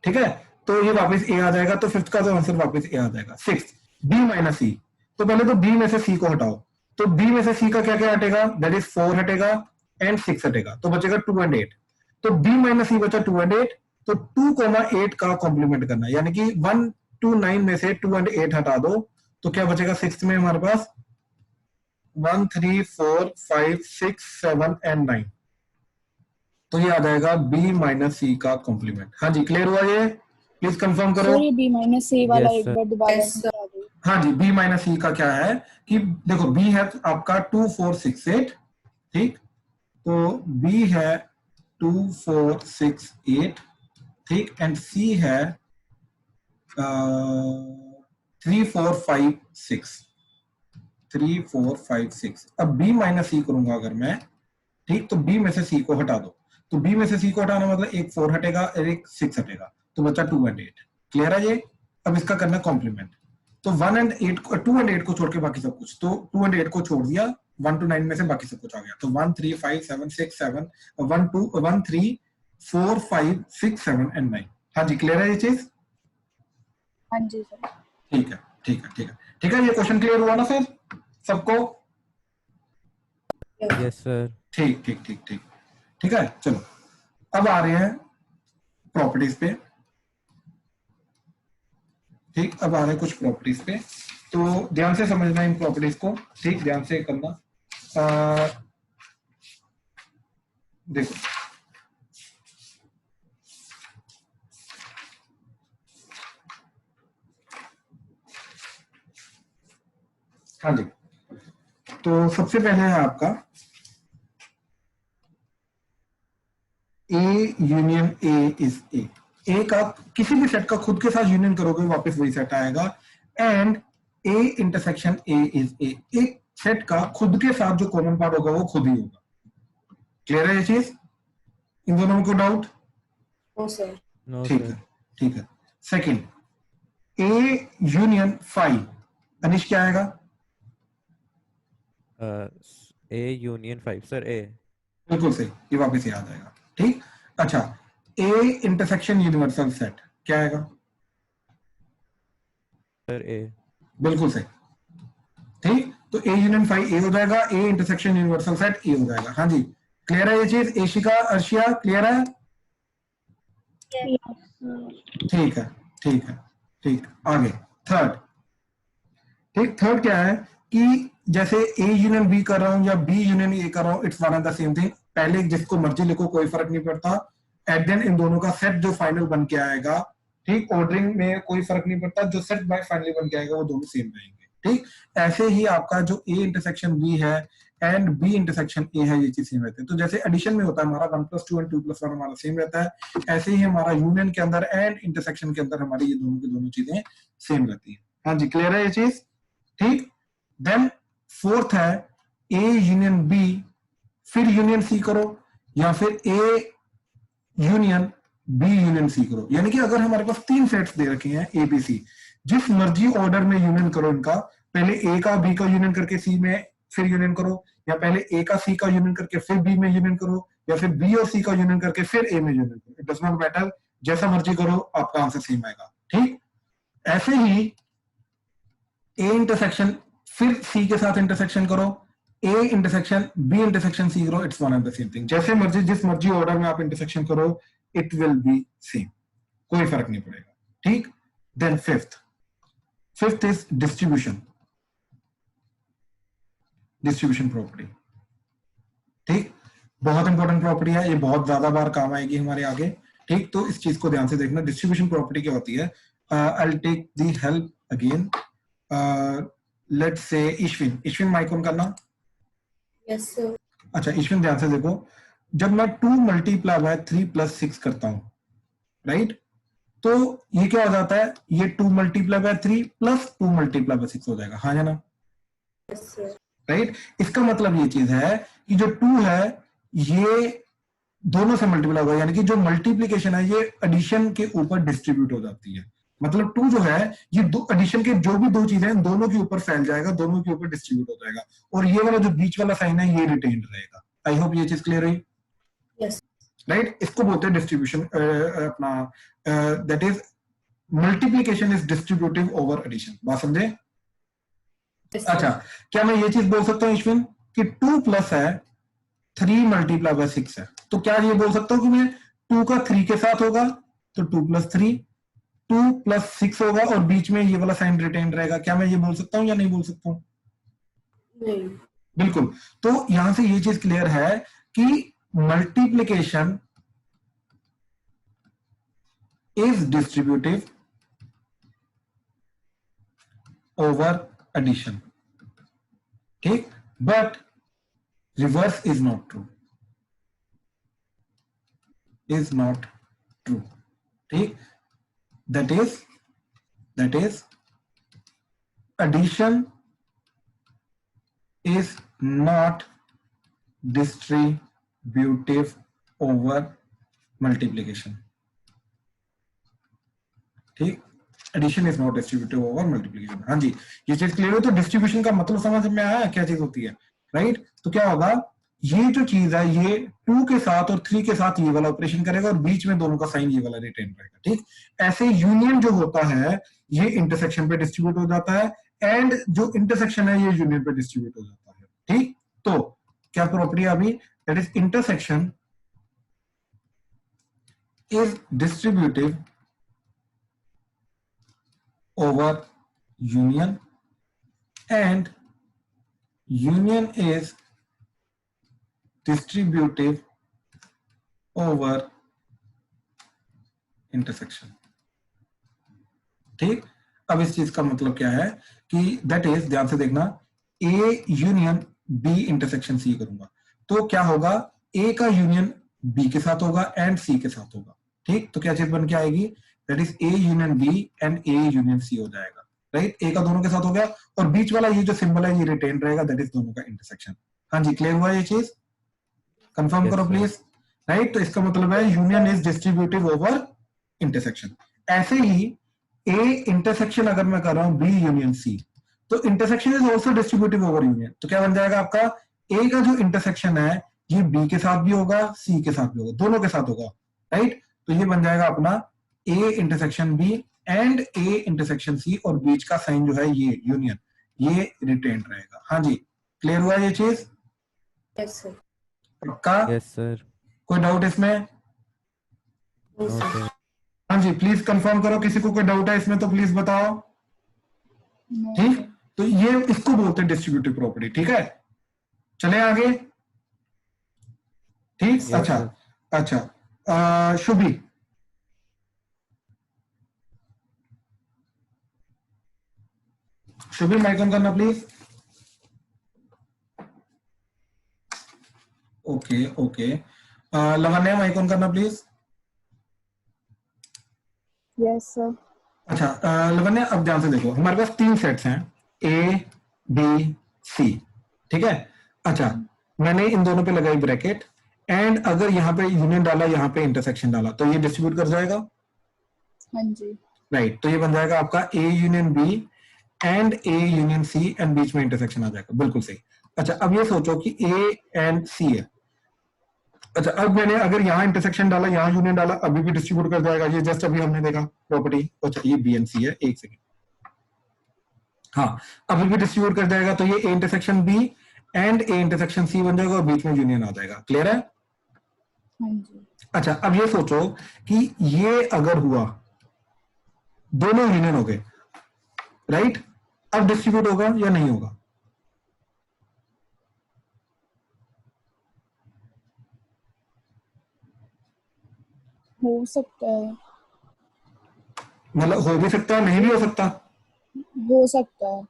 ठीक है। तो ये वापस ए आ जाएगा, तो फिफ्थ का तो आंसर वापस ए आ जाएगा। सिक्स बी माइनस सी, तो पहले तो बी में से सी को हटाओ, तो बी में से सी का क्या क्या हटेगा, दैट इज 4 हटेगा एंड 6 हटेगा, तो बचेगा 2 and 8। तो बी माइनस सी बचा 2 and 8, तो 2, 8 का कॉम्प्लीमेंट करना, यानी कि 1 2 9 में से 2 and 8 हटा दो तो क्या बचेगा, 6 में हमारे पास 1 3 4 5 6 7 and 9। तो ये आ जाएगा बी माइनस सी का कॉम्प्लीमेंट। हाँ जी, क्लियर हुआ ये? प्लीज कंफर्म करो। सॉरी, बी माइनस सी वाला Yes, एक sir. बार दोबारा Yes, sir. बता दो। हाँ जी, बी माइनस सी का क्या है कि देखो, बी है आपका 2 4 6 8, ठीक, तो बी है 2 4 6 8, ठीक, एंड सी है 3 4 5 6, 3 4 5 6। अब बी माइनस सी करूंगा अगर मैं, ठीक, तो बी में से सी को हटा दो, तो बी में से सी को हटाना मतलब एक 4 हटेगा और एक 6 हटेगा, तो बचा 2 and 8। क्लियर है ये? अब इसका करना कॉम्प्लीमेंट, तो 1 and 8 को, 2 and 8 को छोड़ के बाकी सब कुछ, तो 2 and 8 को छोड़ दिया, 1 to 9 में से बाकी सब कुछ आ गया, तो 1 3 5 7 6 7 1 2 1 3 4 5 6 7 and 9। हाँ जी, क्लियर है ये चीज? हाँ जी सर। ठीक है, ठीक है, ठीक है, ठीक है। ये क्वेश्चन क्लियर हुआ ना फिर सबको? Yes sir. ठीक ठीक ठीक ठीक, ठीक है। चलो अब आ रहे हैं प्रॉपर्टीज पे, ठीक, अब आ रहे हैं कुछ प्रॉपर्टीज पे, तो ध्यान से समझना इन प्रॉपर्टीज को, ठीक, ध्यान से करना। देखो हाँ जी, तो सबसे पहले है आपका A union A is a का किसी भी सेट का खुद के साथ यूनियन करोगे वापस वही सेट आएगा, and A intersection A is a, एक सेट का खुद के साथ जो कॉमन पार्ट होगा वो खुद ही होगा। क्लियर है ये चीज? इन दोनों में कोई डाउट? No sir. नो ठीक सर। है, ठीक है। Second, A union five, Anish क्या आएगा? A union 5 sir, A. बिल्कुल सही, ये वापस याद आएगा। ठीक, अच्छा, ए इंटरसेक्शन यूनिवर्सल सेट क्या आएगा? Sir A. बिल्कुल सही। ठीक, तो ए यूनियन फाइव ए हो जाएगा, ए इंटरसेक्शन यूनिवर्सल सेट ए हो जाएगा। हाँ जी, क्लियर है ये चीज? एशिका, अर्शिया, क्लियर है? ठीक है, ठीक है, ठीक। आगे थर्ड, ठीक, थर्ड क्या है कि जैसे ए यूनियन बी कर रहा हूं या बी यूनियन ए कर रहा हूं, it's one and the same thing. पहले जिसको मर्जी लिखो, कोई फर्क नहीं पड़ता। एट देन इन दोनों का सेट जो फाइनल बन के आएगा, ठीक, ऑर्डरिंग में कोई फर्क नहीं पड़ता, जो सेट बाय फाइनली बन के आएगा वो दोनों सेम रहेंगे। ठीक, ऐसे ही आपका जो ए इंटरसेक्शन बी है एंड बी इंटरसेक्शन ए है, ये चीज सेम रहती है। तो जैसे एडिशन में होता है हमारा 1+2 एंड 2+1 हमारा सेम रहता है, ऐसे ही हमारा यूनियन के अंदर एंड इंटरसेक्शन के अंदर हमारी ये दोनों की दोनों चीजें सेम रहती है। हाँ जी, क्लियर है ये चीज? ठीक, देन फोर्थ है ए यूनियन बी फिर यूनियन सी करो, या फिर A union B union C करो। यानी कि अगर हमारे पास तीन सेट्स दे रखे हैं ए बी सी, जिस मर्जी ऑर्डर में यूनियन करो इनका, पहले ए का बी का यूनियन करके सी में फिर यूनियन करो, या पहले ए का सी का यूनियन करके फिर बी में यूनियन करो, या फिर बी और सी का यूनियन करके फिर ए में यूनियन करो। इट डज नॉट मैटर, जैसा मर्जी करो आपका आंसर सेम आएगा। ठीक, ऐसे ही ए इंटरसेक्शन फिर सी के साथ इंटरसेक्शन करो, A intersection B intersection C करो, it's one and the same thing. जैसे मर्जी जिस मर्जी ऑर्डर में आप इंटरसेक्शन करो, इट विल बी सेम, कोई फर्क नहीं पड़ेगा। ठीक, then fifth is distribution property. ठीक, बहुत इंपॉर्टेंट प्रॉपर्टी है, ये बहुत ज्यादा बार काम आएगी हमारे आगे। ठीक, तो इस चीज को ध्यान से देखना। डिस्ट्रीब्यूशन प्रॉपर्टी क्या होती है? I will take the help again. Let's say Ishwin mike on करना। Yes sir. अच्छा ईश्विन, ध्यान से देखो, जब मैं 2 मल्टीप्लाई बाय 3 + 6 करता हूं, राइट, तो ये क्या हो जाता है? ये 2 मल्टीप्लाई बाय 3 + 2 मल्टीप्लाई बाय 6 हो जाएगा। हाँ या ना? Yes sir. राइट, इसका मतलब ये चीज है कि जो 2 है ये दोनों से मल्टीप्लाई होगा, यानी कि जो मल्टीप्लीकेशन है ये एडिशन के ऊपर डिस्ट्रीब्यूट हो जाती है। मतलब 2 जो है ये दो एडिशन के जो भी दो चीजें हैं दोनों के ऊपर फैल जाएगा, दोनों के ऊपर डिस्ट्रीब्यूट हो जाएगा, और ये वाला जो बीच वाला साइन है ये रिटेन्ड रहेगा। आई होप ये चीज क्लियर हुई? यस। राइट, इसको बोलते हैं डिस्ट्रीब्यूशन, अपना that is multiplication is distributive over addition. बात समझे? अच्छा, क्या मैं ये चीज बोल सकता हूँ ईश्विन कि 2 प्लस है 3 मल्टीप्लाई बाय 6 है, तो क्या ये बोल सकता हूँ कि मैं 2 का 3 के साथ होगा तो 2 + 3, 2 + 6 होगा और बीच में ये वाला साइन रिटेन रहेगा? क्या मैं ये बोल सकता हूँ या नहीं बोल सकता हूँ? नहीं। बिल्कुल। तो यहां से ये चीज क्लियर है कि multiplication is distributive over addition. ठीक, but reverse is not true, ठीक, that is addition is not distributive over multiplication। ठीक, addition is not distributive over multiplication. हाँ जी, ये चीज क्लियर हो? तो डिस्ट्रीब्यूशन का मतलब समझ में आया क्या चीज होती है, राइट? तो क्या होगा, ये जो चीज है ये 2 के साथ और 3 के साथ ये वाला ऑपरेशन करेगा और बीच में दोनों का साइन ये वाला रिटेन रहेगा। ठीक, ऐसे यूनियन जो होता है ये इंटरसेक्शन पे डिस्ट्रीब्यूट हो जाता है, एंड जो इंटरसेक्शन है ये यूनियन पे डिस्ट्रीब्यूट हो जाता है। ठीक, तो क्या प्रॉपर्टी अभी, that is intersection is distributive over union and union is distributive over intersection. ठीक, अब इस चीज का मतलब क्या है कि दैट इज, ध्यान से देखना, A union B intersection C करूंगा तो क्या होगा, ए का यूनियन बी के साथ होगा एंड सी के साथ होगा। ठीक, तो क्या चीज बन के आएगी, that is A union B and A union C हो जाएगा। राइट, ए का दोनों के साथ हो गया और बीच वाला ये जो सिंबल है ये रिटेन रहेगा, दैट इज दोनों का इंटरसेक्शन। हाँ जी, क्लियर हुआ ये चीज, कंफर्म Yes, करो sir. प्लीज। राइट, तो इसका मतलब है union is distributive over intersection. ऐसे ही ए इंटरसेक्शन अगर मैं कर रहा हूं बी यूनियन सी, तो intersection is also distributive over union. तो क्या बन जाएगा आपका, ए का जो इंटरसेक्शन है ये बी के साथ भी होगा, सी के साथ भी होगा, दोनों के साथ होगा। राइट, तो ये बन जाएगा अपना A intersection B and A intersection C, और बीच का साइन जो है ये यूनियन, ये रिटेन रहेगा। हाँ जी, क्लियर हुआ ये चीज, यस सर। पक्का? Yes sir. कोई डाउट इसमें? No no sir. सर। हाँ जी, प्लीज कंफर्म करो, किसी को कोई डाउट है इसमें तो प्लीज बताओ। No, ठीक, sir. तो ये इसको बोलते हैं डिस्ट्रीब्यूटिव प्रॉपर्टी। ठीक है, चले आगे। ठीक, Yes, अच्छा sir. अच्छा, शुभी, शुभी माइक ऑन करना please. Okay okay, Lavanya mike on करना प्लीज। Yes, sir. अच्छा, लवन्या अब ध्यान से देखो, हमारे पास 3 सेट्स हैं, ए बी सी। ठीक है, अच्छा मैंने इन दोनों पे लगाई ब्रैकेट एंड अगर यहाँ पे यूनियन डाला, यहाँ पे इंटरसेक्शन डाला, तो ये डिस्ट्रीब्यूट कर जाएगा। हाँ जी। राइट, तो ये बन जाएगा आपका A union B and A union C and बीच में इंटरसेक्शन आ जाएगा। बिल्कुल सही। अच्छा, अब ये सोचो कि ए एंड सी है। अच्छा, अब मैंने अगर यहाँ इंटरसेक्शन डाला, यहाँ यूनियन डाला, अभी भी डिस्ट्रीब्यूट कर जाएगा। ये जस्ट अभी हमने देखा प्रॉपर्टी। अच्छा, ये बी एंड सी है, एक सेकेंड, हाँ अभी भी डिस्ट्रीब्यूट कर जाएगा। तो ये A intersection B and A intersection C बन जाएगा और बीच में यूनियन आ जाएगा। क्लियर है? हाँ जी। अच्छा, अब ये सोचो कि ये अगर हुआ, दोनों यूनियन हो गए, राइट, अब डिस्ट्रीब्यूट होगा या नहीं होगा? हो सकता है। मतलब हो भी सकता है, नहीं भी हो सकता। हो सकता है।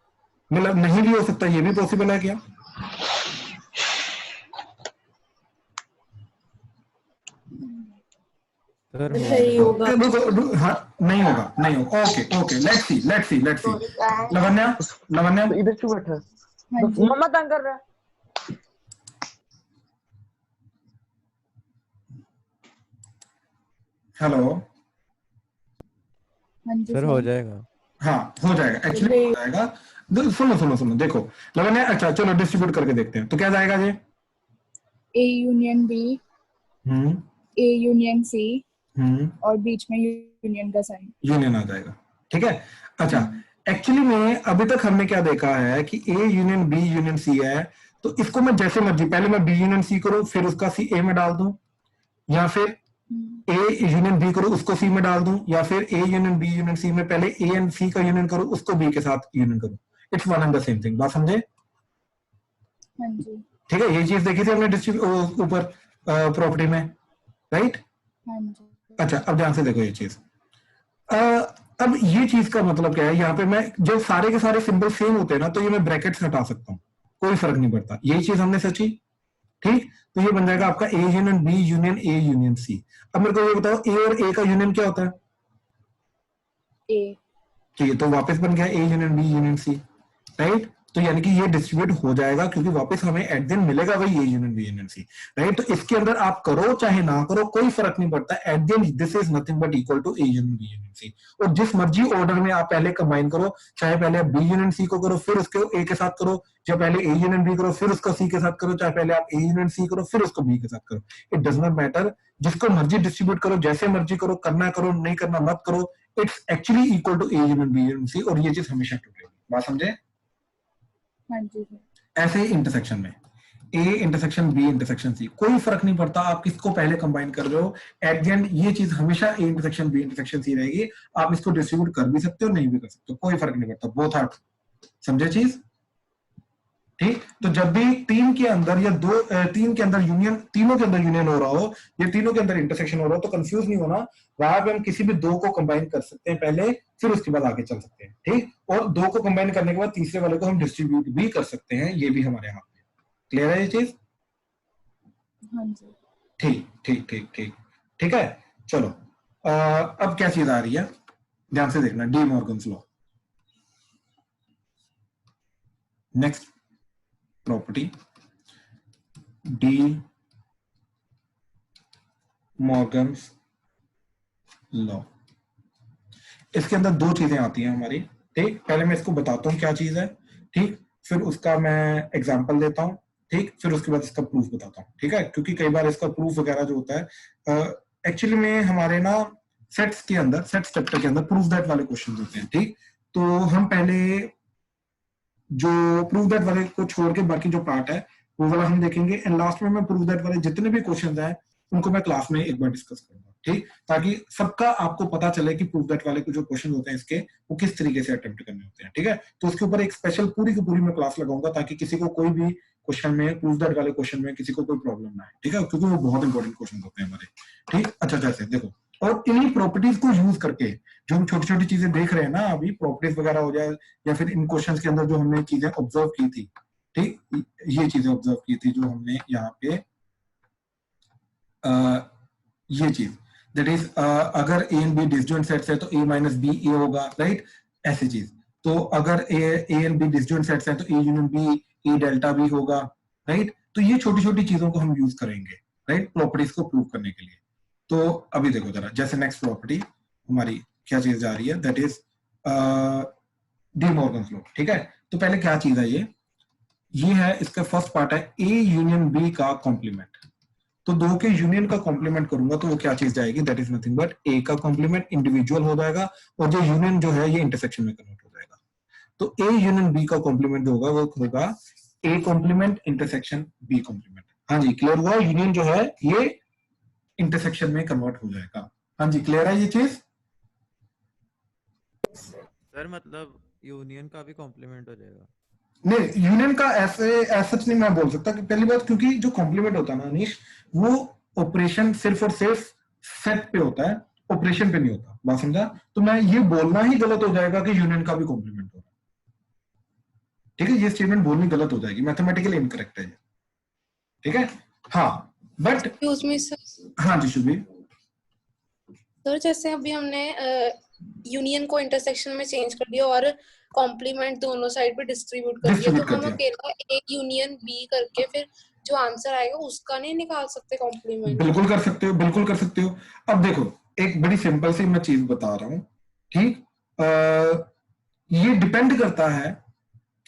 मतलब नहीं भी हो सकता, ये भी पॉसिबल है क्या? सर सही होगा। हाँ, नहीं होगा, नहीं होगा। Okay okay, let's see let's see let's see. Lavanya, Lavanya इधर क्यों बैठा हाँ जी। मम्मा तंग कर रहा है। हेलो, हाँ जी सर हो जाएगा। हाँ हो जाएगा, एक्चुअली हो जाएगा। सुनो सुनो सुनो, देखो लवन्या, अच्छा चलो डिस्ट्रीब्यूट करके देखते हैं। तो क्या जाएगा ये? A union B, A union C और बीच में यूनियन का साइन। यूनियन आ जाएगा। ठीक है, अच्छा एक्चुअली में अभी तक हमने क्या देखा है कि A union B union C है, तो इसको मैं जैसे मर्जी, पहले मैं बी यूनियन सी करूं फिर उसका सी ए में डाल दूं, या फिर ए यूनियन बी करूं उसको सी में डाल दूं, या फिर A union B union C में पहले ए एंड सी का यूनियन करूं उसको बी के साथ यूनियन करूं। It's one and the same thing. बात समझे? हाँ जी। ठीक है, ये चीज देखी थी हमने डिस्ट्रीब्यूट ऊपर प्रॉपर्टी में, राइट? हाँ जी। अच्छा, अब ध्यान से देखो ये चीज। अब ये चीज का मतलब क्या है, यहाँ पे मैं जब सारे के सारे सिंबल सेम होते हैं ना, तो ये मैं ब्रैकेट्स हटा सकता हूँ, कोई फर्क नहीं पड़ता। यही चीज हमने सोची। ठीक, तो ये बन जाएगा आपका A union B union A union C. अब मेरे को ये बताओ, ए और ए का यूनियन क्या होता है? ए। ठीक है, तो वापस बन गया A union B union C, right? तो यानी कि ये डिस्ट्रीब्यूट हो जाएगा, क्योंकि वापस हमें एट द एंड मिलेगा वही A union B union C, right? तो इसके अंदर आप करो चाहे ना करो कोई फर्क नहीं पड़ता। At the end this is nothing but equal to A union B union C. और जिस मर्जी ऑर्डर में आप पहले कंबाइन करो, चाहे पहले आप बी यूनियन सी को करो फिर उसको ए के साथ करो, या पहले ए यूनियन बी करो फिर उसको सी के साथ करो, चाहे पहले आप ए यूनियन सी करो फिर उसको बी के साथ करो, इट डज नॉट मैटर। जिसको मर्जी डिस्ट्रीब्यूट करो, जैसे मर्जी करो, करना करो नहीं करना मत करो, it's actually equal to A union B union C. और ये चीज हमेशा ट्रू रहेगी। बात समझे? हाँ जी। ऐसे ही इंटरसेक्शन में A intersection B intersection C, कोई फर्क नहीं पड़ता आप किसको पहले कंबाइन कर रहे हो, एट द एंड ये चीज हमेशा A intersection B intersection C रहेगी। आप इसको डिस्ट्रीब्यूट कर भी सकते हो नहीं भी कर सकते हो, कोई फर्क नहीं पड़ता। बोथ आर, समझे चीज? ठीक, तो जब भी तीन के अंदर या तीन के अंदर यूनियन, तीनों के अंदर यूनियन हो रहा हो या तीनों के अंदर इंटरसेक्शन हो रहा हो तो कंफ्यूज नहीं होना, वहां पे हम किसी भी दो को कंबाइन कर सकते हैं पहले, फिर उसके बाद आगे चल सकते हैं। ठीक, और दो को कंबाइन करने के बाद तीसरे वाले को हम डिस्ट्रीब्यूट भी कर सकते हैं, ये भी हमारे हाथ में। क्लियर है ये चीज? हाँ जी। ठीक ठीक ठीक ठीक ठीक है। चलो अब क्या चीज आ रही है, ध्यान से देखना, D Morgan's law. Next property, D Morgan's law. इसके अंदर दो चीजें आती हैं हमारी। ठीक, पहले मैं इसको बताता हूं क्या चीज है, ठीक, फिर उसका मैं एग्जांपल देता हूं, ठीक, फिर उसके बाद इसका प्रूफ बताता हूं। ठीक है, क्योंकि कई बार इसका प्रूफ वगैरह जो होता है एक्चुअली में हमारे ना सेट्स के अंदर, सेट्स चैप्टर के अंदर प्रूफ दैट वाले क्वेश्चन होते हैं। ठीक, तो हम पहले जो प्रूफ दैट वाले को छोड़ के बाकी जो पार्ट है वो वाला हम देखेंगे, एंड लास्ट में मैं प्रूफ दैट वाले जितने भी क्वेश्चंस हैं उनको मैं क्लास में एक बार डिस्कस करूंगा। ठीक, ताकि सबका आपको पता चले कि प्रूफ दैट वाले को जो क्वेश्चन होते हैं इसके वो किस तरीके से अटेम्प्ट करने होते हैं। ठीक है, तो उसके ऊपर एक स्पेशल पूरी की पूरी मैं क्लास लगाऊंगा ताकि किसी को कोई भी क्वेश्चन में, प्रूफ दैट वाले क्वेश्चन में किसी को कोई प्रॉब्लम ना आए। ठीक है, क्योंकि वो बहुत इंपॉर्टेंट क्वेश्चन होते हैं हमारे। ठीक, अच्छा जैसे देखो, और इन्हीं प्रॉपर्टीज को यूज करके जो हम छोटी छोटी चीजें देख रहे हैं ना अभी, प्रॉपर्टीज वगैरह हो जाए या फिर इन क्वेश्चंस के अंदर जो हमने चीजें ऑब्जर्व की थी, ठीक, ये चीजें ऑब्जर्व की थी जो हमने यहाँ पे ये चीज, दैट इज अगर A and B disjoint sets है तो ए माइनस बी ए होगा, राइट, ऐसी चीज। तो अगर A and B disjoint sets है तो A union B A delta B होगा, राइट। तो ये छोटी छोटी चीजों को हम यूज करेंगे, राइट, प्रॉपर्टीज को प्रूव करने के लिए। तो अभी देखो जरा, जैसे नेक्स्ट प्रॉपर्टी हमारी क्या चीज जा रही है, that is D Morgan's law. ठीक है, तो पहले क्या चीज है ये है, इसका फर्स्ट पार्ट है ए यूनियन बी का कॉम्प्लीमेंट। तो दो के यूनियन का कॉम्प्लीमेंट करूंगा तो वो क्या चीज जाएगी, दैट इज नथिंग बट ए का कॉम्प्लीमेंट इंडिविजुअल हो जाएगा, और जो यूनियन जो है ये इंटरसेक्शन में कन्वर्ट हो जाएगा। तो ए यूनियन बी का कॉम्प्लीमेंट जो होगा वो होगा A complement intersection B complement. हाँ जी, क्लियर हुआ? यूनियन जो है ये इंटरसेक्शन में कन्वर्ट हो जाएगा। हाँ जी, क्लियर है ये चीज? सर मतलब यूनियन का भी कॉम्प्लीमेंट हो जाएगा? नहीं, यूनियन का ऐसे सच नहीं मैं बोल सकता कि पहली बात, क्योंकि जो कॉम्प्लीमेंट होता है ना अनीश, वो ऑपरेशन सिर्फ और सिर्फ सेट पे होता है, ऑपरेशन पे नहीं होता। बात समझा? तो मैं ये बोलना ही गलत हो जाएगा कि यूनियन का भी कॉम्प्लीमेंट हो रहा है। ठीक है, ये स्टेटमेंट बोलनी गलत हो जाएगी, मैथमेटिकली इनकरेक्ट है ये। ठीक है, हाँ, बट एक्सक्यूज मी सर। हाँ जी शुभी। सर जैसे अभी हमने यूनियन को इंटरसेक्शन में चेंज कर दिया और कॉम्प्लीमेंट दोनों साइड पे डिस्ट्रीब्यूट कर दिया, तो हम अकेला ए यूनियन बी करके फिर जो आंसर आएगा उसका नहीं निकाल सकते कॉम्प्लीमेंट? बिल्कुल कर सकते हो, बिल्कुल कर सकते हो। अब देखो, एक बड़ी सिंपल सी मैं चीज बता रहा हूं, ठीक, ये डिपेंड करता है,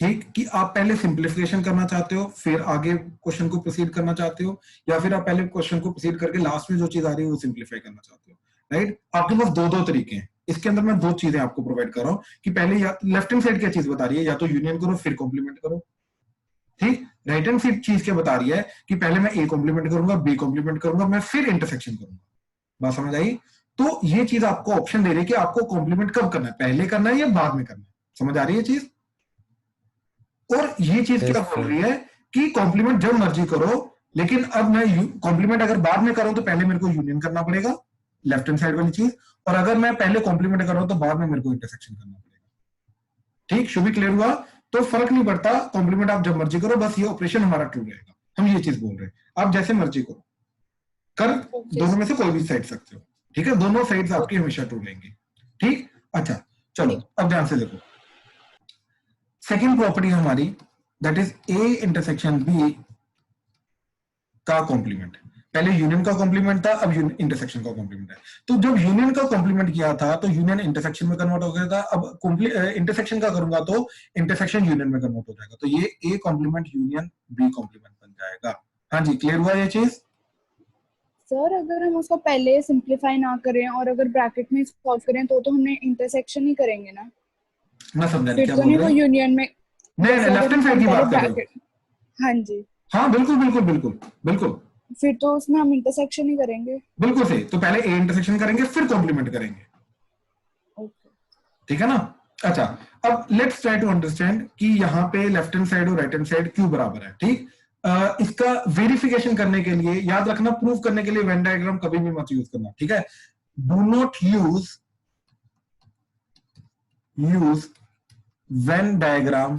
ठीक, कि आप पहले सिंप्लीफिकेशन करना चाहते हो फिर आगे क्वेश्चन को प्रोसीड करना चाहते हो, या फिर आप पहले क्वेश्चन को प्रोसीड करके लास्ट में जो चीज आ रही है वो सिंप्लीफाई करना चाहते हो, राइट। आपके पास दो तरीके हैं। इसके अंदर मैं दो चीजें आपको प्रोवाइड कर रहा हूं कि पहले या लेफ्ट हैंड साइड क्या चीज बता रही है, या तो यूनियन करो फिर कॉम्प्लीमेंट करो, ठीक। राइट हैंड साइड चीज क्या बता रही है कि पहले मैं ए कॉम्प्लीमेंट करूंगा, बी कॉम्प्लीमेंट करूंगा, मैं फिर इंटरसेक्शन करूंगा। बात समझ आई? तो ये चीज आपको ऑप्शन दे रही है कि आपको कॉम्प्लीमेंट कब करना है, पहले करना है या बाद में करना है। समझ आ रही है चीज? और ये चीज क्या बोल रही है कि कॉम्प्लीमेंट जब मर्जी करो, लेकिन अब मैं कॉम्प्लीमेंट अगर बाद में करूं तो पहले मेरे को यूनियन करना पड़ेगा, लेफ्ट हैंड साइड वाली चीज, और अगर मैं पहले कॉम्प्लीमेंट कर रहा हूं तो बाद में मेरे को इंटरसेक्शन करना पड़ेगा। ठीक, शुभी क्लियर हुआ? तो फर्क नहीं पड़ता, कॉम्प्लीमेंट आप जब मर्जी करो, बस ये ऑपरेशन हमारा ट्रू रहेगा। हम ये चीज बोल रहे हैं, आप जैसे मर्जी करो, कर दोनों में से कोई भी साइड सकते हो। ठीक है, दोनों साइड्स आपकी हमेशा ट्रू रहेंगी। ठीक, अच्छा चलो अब ध्यान से देखो, सेकेंड प्रॉपर्टी हमारी, that is A intersection B का कॉम्प्लीमेंट। पहले यूनियन का कॉम्प्लीमेंट था, अब इंटरसेक्शन का कॉम्प्लीमेंट है। तो जब यूनियन का कॉम्प्लीमेंट किया था तो यूनियन इंटरसेक्शन में कन्वर्ट हो गया था, अब इंटरसेक्शन का करूंगा तो इंटरसेक्शन यूनियन में कन्वर्ट हो जाएगा। तो ये A complement union B complement बन जाएगा। हाँ जी, क्लियर हुआ ये चीज? सर अगर हम उसको पहले सिंप्लीफाई ना करें और अगर ब्रैकेट में सॉल्व करें तो हमने इंटरसेक्शन ही करेंगे ना? ना समझा फिर क्या तो बोल नहीं रहे वो हैं? यूनियन में। नहीं, लेफ्ट हैंड साइड की बात कर रहे हो? हाँ जी, हाँ बिल्कुल बिल्कुल बिल्कुल बिल्कुल। फिर तो उसमें हम इंटरसेक्शन ही करेंगे। बिल्कुल सही, तो पहले ए इंटरसेक्शन करेंगे फिर कॉम्प्लीमेंट करेंगे। ओके, ठीक है ना? अच्छा, अब लेट्स ट्राई टू अंडरस्टैंड कि यहाँ पे लेफ्ट हैंड साइड और राइट हैंड साइड क्यों बराबर है, ठीक। इसका वेरिफिकेशन करने के लिए याद रखना, प्रूव करने के लिए वेन डायग्राम कभी भी मत यूज करना, ठीक है। Do not use Venn diagram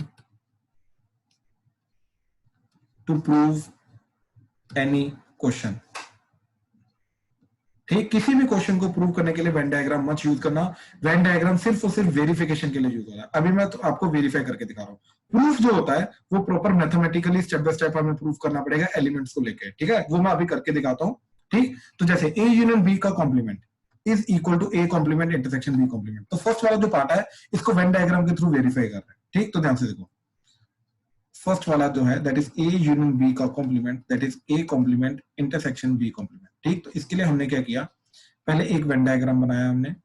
to prove any question, ठीक। किसी भी क्वेश्चन को प्रूव करने के लिए वेन डायग्राम मत यूज करना। वेन डायग्राम सिर्फ और सिर्फ वेरिफिकेशन के लिए यूज हो रहा है। अभी मैं तो आपको वेरीफाई करके दिखा रहा हूँ। प्रूफ जो होता है वो proper mathematically step by step हमें प्रूफ करना पड़ेगा एलिमेंट्स को लेके, ठीक है। वो मैं अभी करके दिखाता हूँ, ठीक। तो जैसे ए यूनियन बी का complement is equal to A complement intersection B complement. तो फर्स्ट वाला जो पार्ट है इसको वेन डायग्राम के थ्रू वेरीफाई कर रहे हैं, ठीक। तो ध्यान से देखो, फर्स्ट वाला जो है that is A union B का complement, that is A complement intersection B complement, ठीक। तो इसके लिए हमने क्या किया, पहले एक वेन डायग्राम बनाया हमने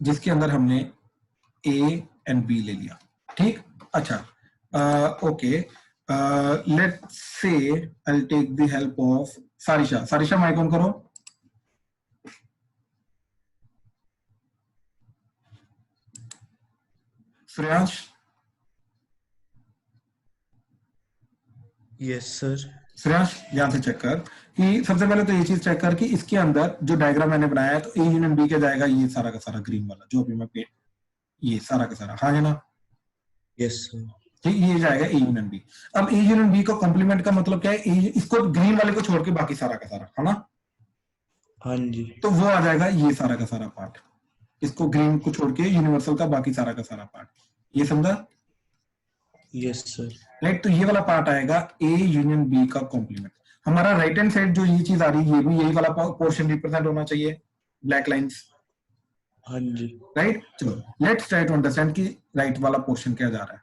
जिसके अंदर हमने ए एंड बी ले लिया, ठीक। अच्छा, okay, let's say I will take the help of Sarisha. Sarisha mike on करो। Shreyansh, yes sir. श्रेयांश ध्यान से चेक कर कि सबसे पहले तो ये चीज चेक कर कि इसके अंदर जो डायग्राम मैंने बनाया है तो ए यूनियन बी क्या जाएगा, ये सारा का सारा ग्रीन वाला जो अभी मैं ये सारा का सारा, हाँ है ना, यस सर। ठीक, ये जाएगा ए यूनियन बी। अब ए यूनियन बी का कॉम्प्लीमेंट का मतलब क्या है, इसको ग्रीन वाले को छोड़ के बाकी सारा का सारा, है ना। हाँ जी। तो वो आ जाएगा ये सारा का सारा पार्ट, इसको ग्रीन को छोड़ के यूनिवर्सल का बाकी सारा का सारा पार्ट, ये समझा। Yes sir. राइट, तो ये वाला पार्ट आएगा ए यूनियन बी का कॉम्प्लीमेंट। हमारा राइट हैंड साइड जो ये चीज आ रही है ये भी यही वाला पोर्शन रिप्रेजेंट होना चाहिए, ब्लैक लाइंस, हाँ जी। राइट। चलो लेट्स ट्राई टू अंडरस्टैंड कि राइट वाला पोर्शन क्या जा रहा है।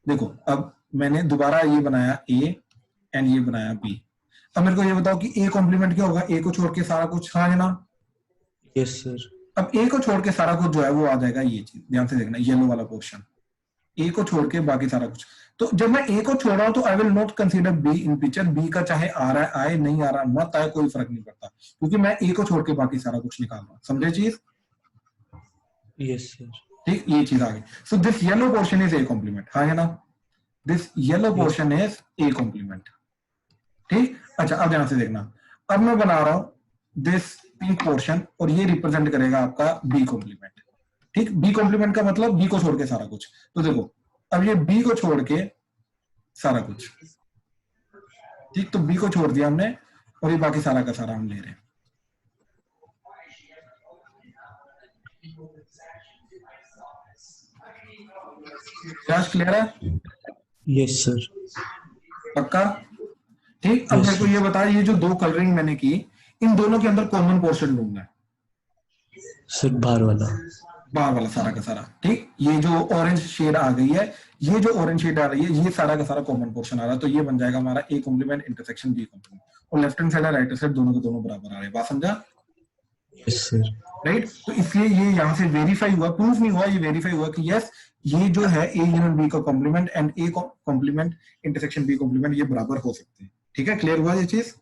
देखो अब मैंने दोबारा ये बनाया ए एंड ये बनाया बी। अब मेरे को ये बताओ कि ए कॉम्प्लीमेंट क्या होगा, ए को छोड़ के सारा कुछ, हाँ है ना। Yes sir. अब ए को छोड़ के सारा कुछ जो है वो आ जाएगा ये चीज, ध्यान से देखना, येलो वाला पोर्शन, ए को छोड़ के बाकी सारा कुछ। तो जब मैं ए को छोड़ रहा हूं तो I will not consider B in picture. B का चाहे आ रहा है आए, नहीं आ रहा मत आए, कोई फर्क नहीं पड़ता, क्योंकि मैं ए को छोड़ के बाकी सारा कुछ निकाल रहा हूं। समझे चीज? Yes sir. ठीक, ये चीज आ गई। So this yellow portion is A complement, हाँ है ना। This yellow portion is A complement, ठीक। अच्छा अब ध्यान से देखना, अब मैं बना रहा हूं दिस पिंक पोर्शन और ये रिप्रेजेंट करेगा आपका बी कॉम्प्लीमेंट, ठीक। बी कॉम्प्लीमेंट का मतलब बी को छोड़ के सारा कुछ। तो देखो अब ये बी को छोड़ के सारा कुछ, ठीक। तो बी को छोड़ दिया हमने और ये बाकी सारा का सारा हम ले रहे हैं। क्लियर है? Yes sir. पक्का? ठीक। अब मेरे को ये बता, ये जो दो कलरिंग मैंने की इन दोनों के अंदर कॉमन पोर्शन ढूंढना है सर। बाहर वाला सारा का सारा, ठीक। ये जो ऑरेंज शेड आ गई है, ये जो ऑरेंज शेड आ रही है, ये सारा का सारा कॉमन पोर्शन आ रहा है। तो ये बन जाएगा हमारा A complement intersection B complement. और लेफ्ट हैंड साइड और राइट हैंड साइड दोनों के दोनों बराबर आ रहे हैं। बात समझा? Yes sir. राइट। तो इसलिए ये यहाँ से वेरीफाई हुआ, प्रूफ नहीं हुआ, ये वेरीफाई हुआ कि यस ये जो है ए यूनियन बी का complement and A complement intersection B complement ये बराबर हो सकते हैं। ठीक है, क्लियर हुआ ये चीज?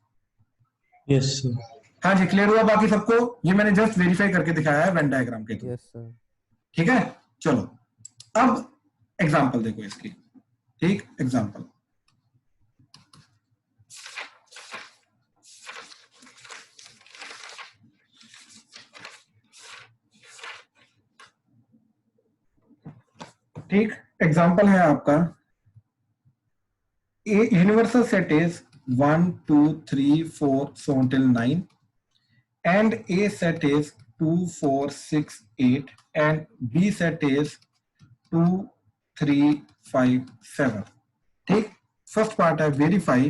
Yes sir. हाँ जी, क्लियर हुआ बाकी सबको? ये मैंने जस्ट वेरीफाई करके दिखाया है वेन डायग्राम के थ्रू। Yes sir. ठीक है, चलो अब एग्जांपल देखो इसकी। ठीक, एग्जांपल ठीक, एग्जांपल है आपका a universal set is 1 2 3 4 so until 9 and A set is 2 4 6 8 and B set is 2 3 5 7। ठीक, फर्स्ट पार्ट है वेरीफाई,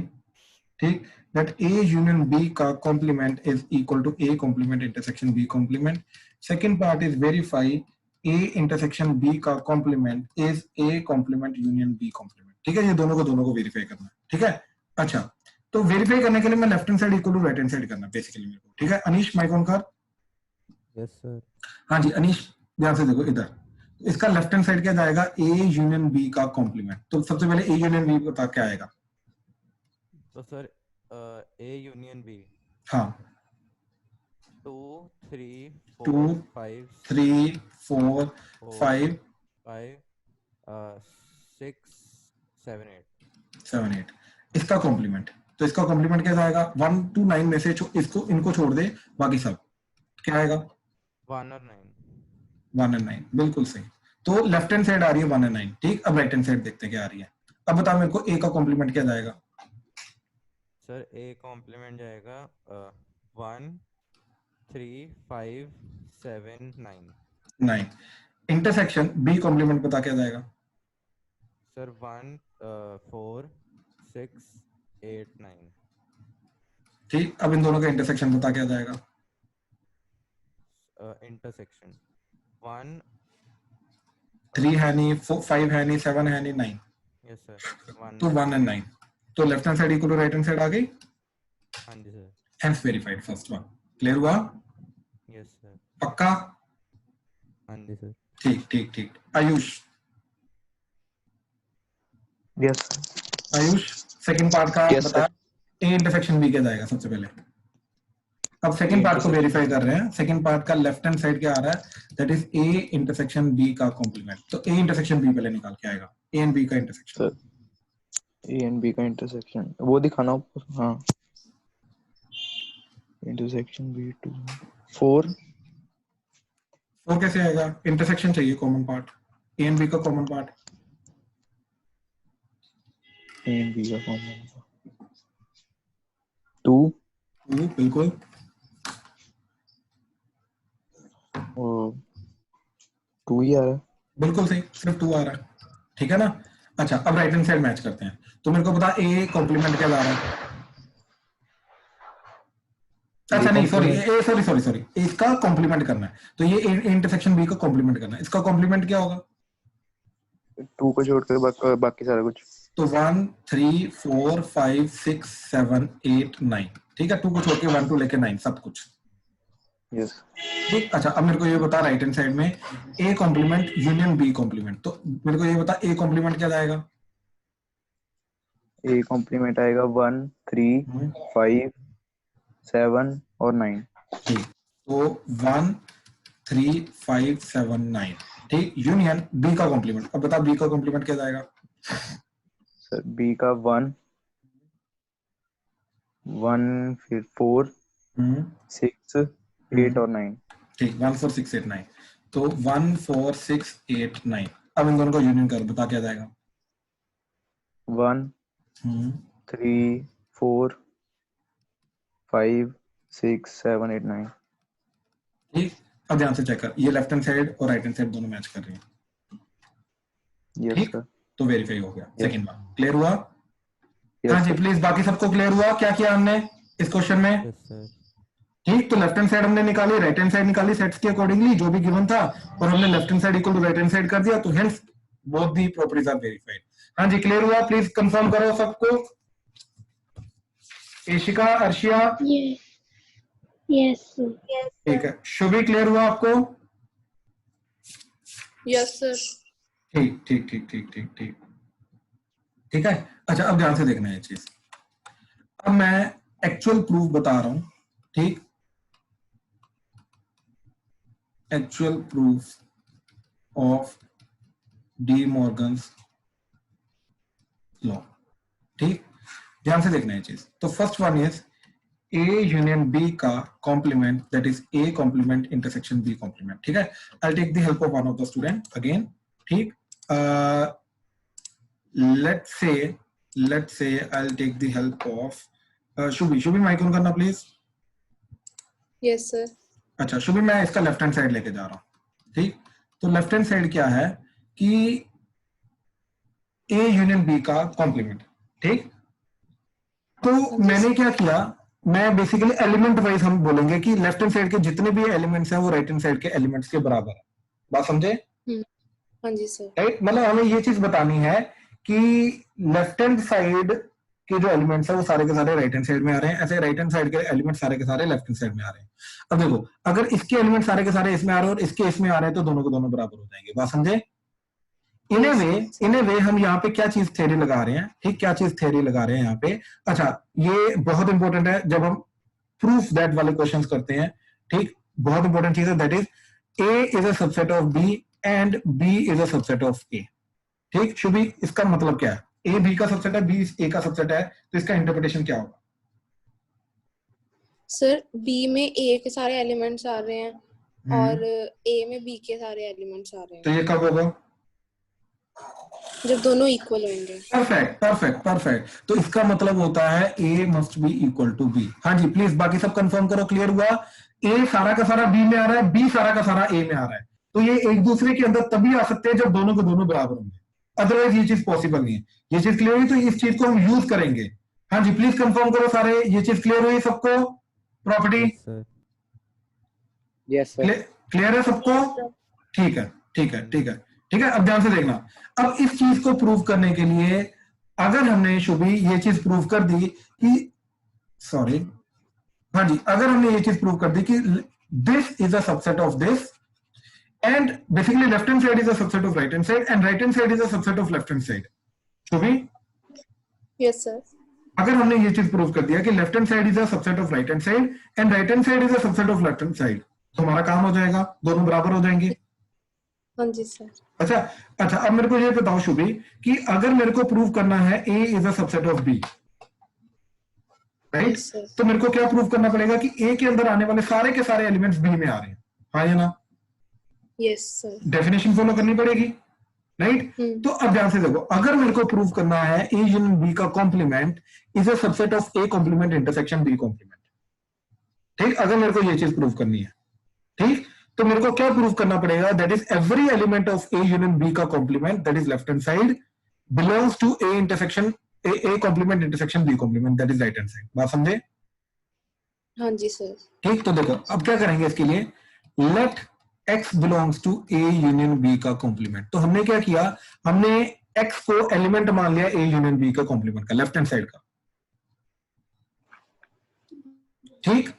ठीक, that A union B का complement is equal to A complement intersection B complement. Second part is verify A intersection B का complement is A complement union B complement. ठीक है, ये दोनों को वेरीफाई करना। ठीक है, अच्छा तो वेरीफाई करने के लिए मैं left hand side equal to right hand side करना बेसिकली मेरे को। ठीक है, अनीश माइक ऑन कर। Yes sir. हाँ जी अनीश ध्यान से देखो इधर, इसका लेफ्ट हैंड साइड क्या जाएगा, ए यूनियन बी का कॉम्प्लीमेंट। तो सबसे पहले ए यूनियन बी बता क्या आएगा। तो सर ए यूनियन बी। हाँ 2 3 2 4 5 3 4 4 5 5 6 7 8 7 8 इसका कॉम्प्लीमेंट, तो इसका कॉम्प्लीमेंट क्या जाएगा? 1 to 9 में से इसको इनको छोड़ दे, बाकी सब क्या आएगा? 1 और 9 1 and 9, बिल्कुल सही। तो लेफ्ट हैंड साइड आ रही है 1 and 9, ठीक। अब राइट हैंड साइड देखते हैं क्या आ रही है। अब बता मेरे को ए का कॉम्प्लीमेंट क्या जाएगा? सर ए कॉम्प्लीमेंट जाएगा 1 3 5 7 9 9। इंटरसेक्शन बी कॉम्प्लीमेंट पता क्या जाएगा? सर 1 4 6 8 9 ठीक। अब इन दोनों का इंटरसेक्शन पता क्या जाएगा? इंटरसेक्शन 1 3 है नहीं, 5 है नहीं, 7 है नहीं, 9, यस सर 1 तो 1 and 9, तो left hand side equal to right hand side आ गई। हाँ जी sir hence verified first one. Clear हुआ? यस सर पक्का? हाँ जी सर ठीक ठीक ठीक। Ayush, yes Ayush second part का Yes, बता। ए इंटरसेक्शन बी क्या जाएगा सबसे पहले? अब सेकंड पार्ट को वेरीफाई कर रहे हैं। सेकंड पार्ट का लेफ्ट हैंड साइड क्या आ रहा है? That is A intersection B का कॉम्प्लीमेंट। तो ए इंटरसेक्शन बी पहले निकाल के आएगा, ए एंड बी का intersection. Sir A and B का इंटरसेक्शन वो दिखाना ऊपर, हाँ इंटरसेक्शन बी 2 4 4 कैसे आएगा? इंटरसेक्शन चाहिए common part, A and B का common part. A and B का कॉमन 2 बिल्कुल। और 2 ही आ रहा है। बिल्कुल सही, सिर्फ 2 आ रहा है, ठीक है ना। अच्छा अब राइट हैंड साइड मैच करते हैं। तो मेरे को बता ए कॉम्प्लीमेंट क्या जा रहा है? अच्छा नहीं सॉरी, इसका कॉम्प्लीमेंट करना है, तो ये इंटरसेक्शन बी का कॉम्प्लीमेंट करना है। इसका कॉम्प्लीमेंट क्या होगा? 2 को छोड़कर बाकी सारा कुछ। तो 1 3 4 5 6 7 8 9, ठीक है। 2 को छोड़ के 1 2 लेके 9 सब कुछ, यस ठीक। अच्छा अब मेरे को ये बता राइट हैंड साइड में A complement union B complement, तो मेरे को ये बता ए कॉम्प्लीमेंट क्या जाएगा? ए कॉम्प्लीमेंट आएगा 1 3 5 7 और 9। ठीक, तो 1 3 5 7 9, ठीक। यूनियन बी का कॉम्प्लीमेंट, अब बता बी का कॉम्प्लीमेंट क्या जाएगा? सर बी का 1 1 फिर 4 6 8 और 9। ठीक, 1 4 6 8 9, तो 1 4 6 8 9। अब इन दोनों को यूनियन कर, बता क्या जाएगा? 1 3 4 5 6 7 8 9। ठीक। अब ध्यान से चेक कर, ये लेफ्ट हैंड साइड और राइट हैंड साइड दोनों मैच कर रही हैं, यस ठीक। सर तो वेरीफाई हो गया सेकंड वन। क्लियर हुआ? Yes, हाँ जी sir. प्लीज, बाकी सबको क्लियर हुआ क्या किया हमने इस क्वेश्चन में? यस सर ठीक, तो लेफ्ट हैंड साइड हमने निकाली, राइट हैंड साइड निकाली सेट्स के अकॉर्डिंगली जो भी गिवन था, और हमने left hand side equal to right hand side कर दिया, तो hence both the properties are verified. हाँ जी क्लियर हुआ? प्लीज कंफर्म करो सबको। एशिका, अर्शिया, यस ठीक है। शुभी क्लियर हुआ आपको? Yes sir. ठीक ठीक ठीक ठीक ठीक ठीक ठीक है। अच्छा अब ध्यान से देखना है ये चीज। अब मैं एक्चुअल प्रूफ बता रहा हूं, ठीक। Actual proof of De Morgan's law, ठीक। ध्यान से देखना है ये चीज। तो first one is A union B का complement, that is A complement intersection B complement, ठीक है। I take the help of one of the student again, ठीक। let's say I'll take the help of Shubhi mike on करना please. Yes sir. अच्छा शुभी, मैं इसका left hand side लेके जा रहा हूं, ठीक। तो लेफ्ट हैंड साइड क्या है कि ए यूनियन बी का कॉम्प्लीमेंट, ठीक। तो मैंने क्या किया, मैं बेसिकली एलिमेंट वाइज हम बोलेंगे कि लेफ्ट हैंड साइड के जितने भी एलिमेंट्स हैं वो राइट हैंड साइड के एलिमेंट्स के बराबर है। बात समझे? हाँ जी सर। राइट, मतलब हमें ये चीज बतानी है कि लेफ्ट हैंड साइड के जो एलिमेंट्स है वो सारे के सारे राइट हैंड साइड में आ रहे हैं, ऐसे राइट हैंड साइड के एलिमेंट सारे के सारे लेफ्ट हैंड साइड में आ रहे हैं। अब देखो, अगर इसके एलिमेंट सारे के सारे इसमें आ रहे हैं और इसके इसमें आ रहे हैं तो दोनों के दोनों बराबर हो जाएंगे। बात समझे? इन ए वे हम यहाँ पे क्या चीज थ्योरी लगा रहे हैं, ठीक, क्या चीज थ्योरी लगा रहे हैं यहाँ पे। अच्छा ये बहुत इंपॉर्टेंट है जब हम प्रूफ दैट वाले क्वेश्चंस करते हैं, ठीक, बहुत इंपॉर्टेंट चीज है, that is A is a subset of B and B is a subset of A. ठीक शुभी, इसका मतलब क्या है? ए बी का सबसेट है, बी ए का सबसेट है, तो इसका इंटरप्रिटेशन क्या होगा? सर बी में ए के सारे एलिमेंट्स आ रहे हैं और ए में बी के सारे एलिमेंट्स आ रहे तो हैं, ये कब होगा? जब दोनों इक्वल होंगे। Perfect perfect perfect. तो इसका मतलब होता है A must be equal to B. हाँ जी प्लीज बाकी सब कंफर्म करो, क्लियर हुआ? ए सारा का सारा बी में आ रहा है, बी सारा का सारा ए में आ रहा है, तो ये एक दूसरे के अंदर तभी आ सकते हैं जब दोनों के दोनों बराबर होंगे, अदरवाइज ये चीज पॉसिबल नहीं है। ये चीज क्लियर हुई? तो इस चीज को हम यूज करेंगे। हाँ जी प्लीज कंफर्म करो सारे, ये चीज क्लियर हुई सबको? Property yes sir. क्लियर है सबको? ठीक है ठीक है ठीक है ठीक है। अब ध्यान से देखना, अब इस चीज को प्रूव करने के लिए अगर हमने शुभी ये चीज प्रूव कर दी कि सॉरी हाँ जी, अगर हमने ये चीज प्रूव कर दी कि this is a subset of this and basically left hand side is a subset of right hand side and right hand side is a subset of left hand side. Shubhi yes sir. अगर हमने ये चीज prove कर दिया कि left hand side is a subset of right hand side and right hand side is a subset of left hand side, तो हमारा काम हो जाएगा, दोनों बराबर हो जाएंगे। हाँ जी सर। अच्छा अच्छा, अब मेरे को ये बताओ शुभी कि अगर मेरे को प्रूव करना है A is a subset of B, right, तो मेरे को क्या प्रूव करना पड़ेगा कि ए के अंदर आने वाले सारे के सारे एलिमेंट्स बी में आ रहे हैं, हाँ या ना? Yes sir. डेफिनेशन फॉलो करनी पड़ेगी, राइट? तो अब ध्यान से देखो, अगर मेरे को प्रूव करना है ए यूनियन बी का complement is a subset of A complement intersection B complement, ठीक, अगर मेरे को ये चीज प्रूव करनी है, ठीक, तो मेरे को क्या प्रूव करना पड़ेगा? That is every element of A union B का complement that is left hand side belongs to A intersection A complement intersection B complement that is right hand side. बात समझे? हाँ जी सर। ठीक, तो देखो अब क्या करेंगे इसके लिए, let x belongs to A union B का कॉम्प्लीमेंट। तो हमने क्या किया, हमने x को एलिमेंट मान लिया ए यूनियन बी का कॉम्प्लीमेंट का, लेफ्ट हैंड साइड का, ठीक,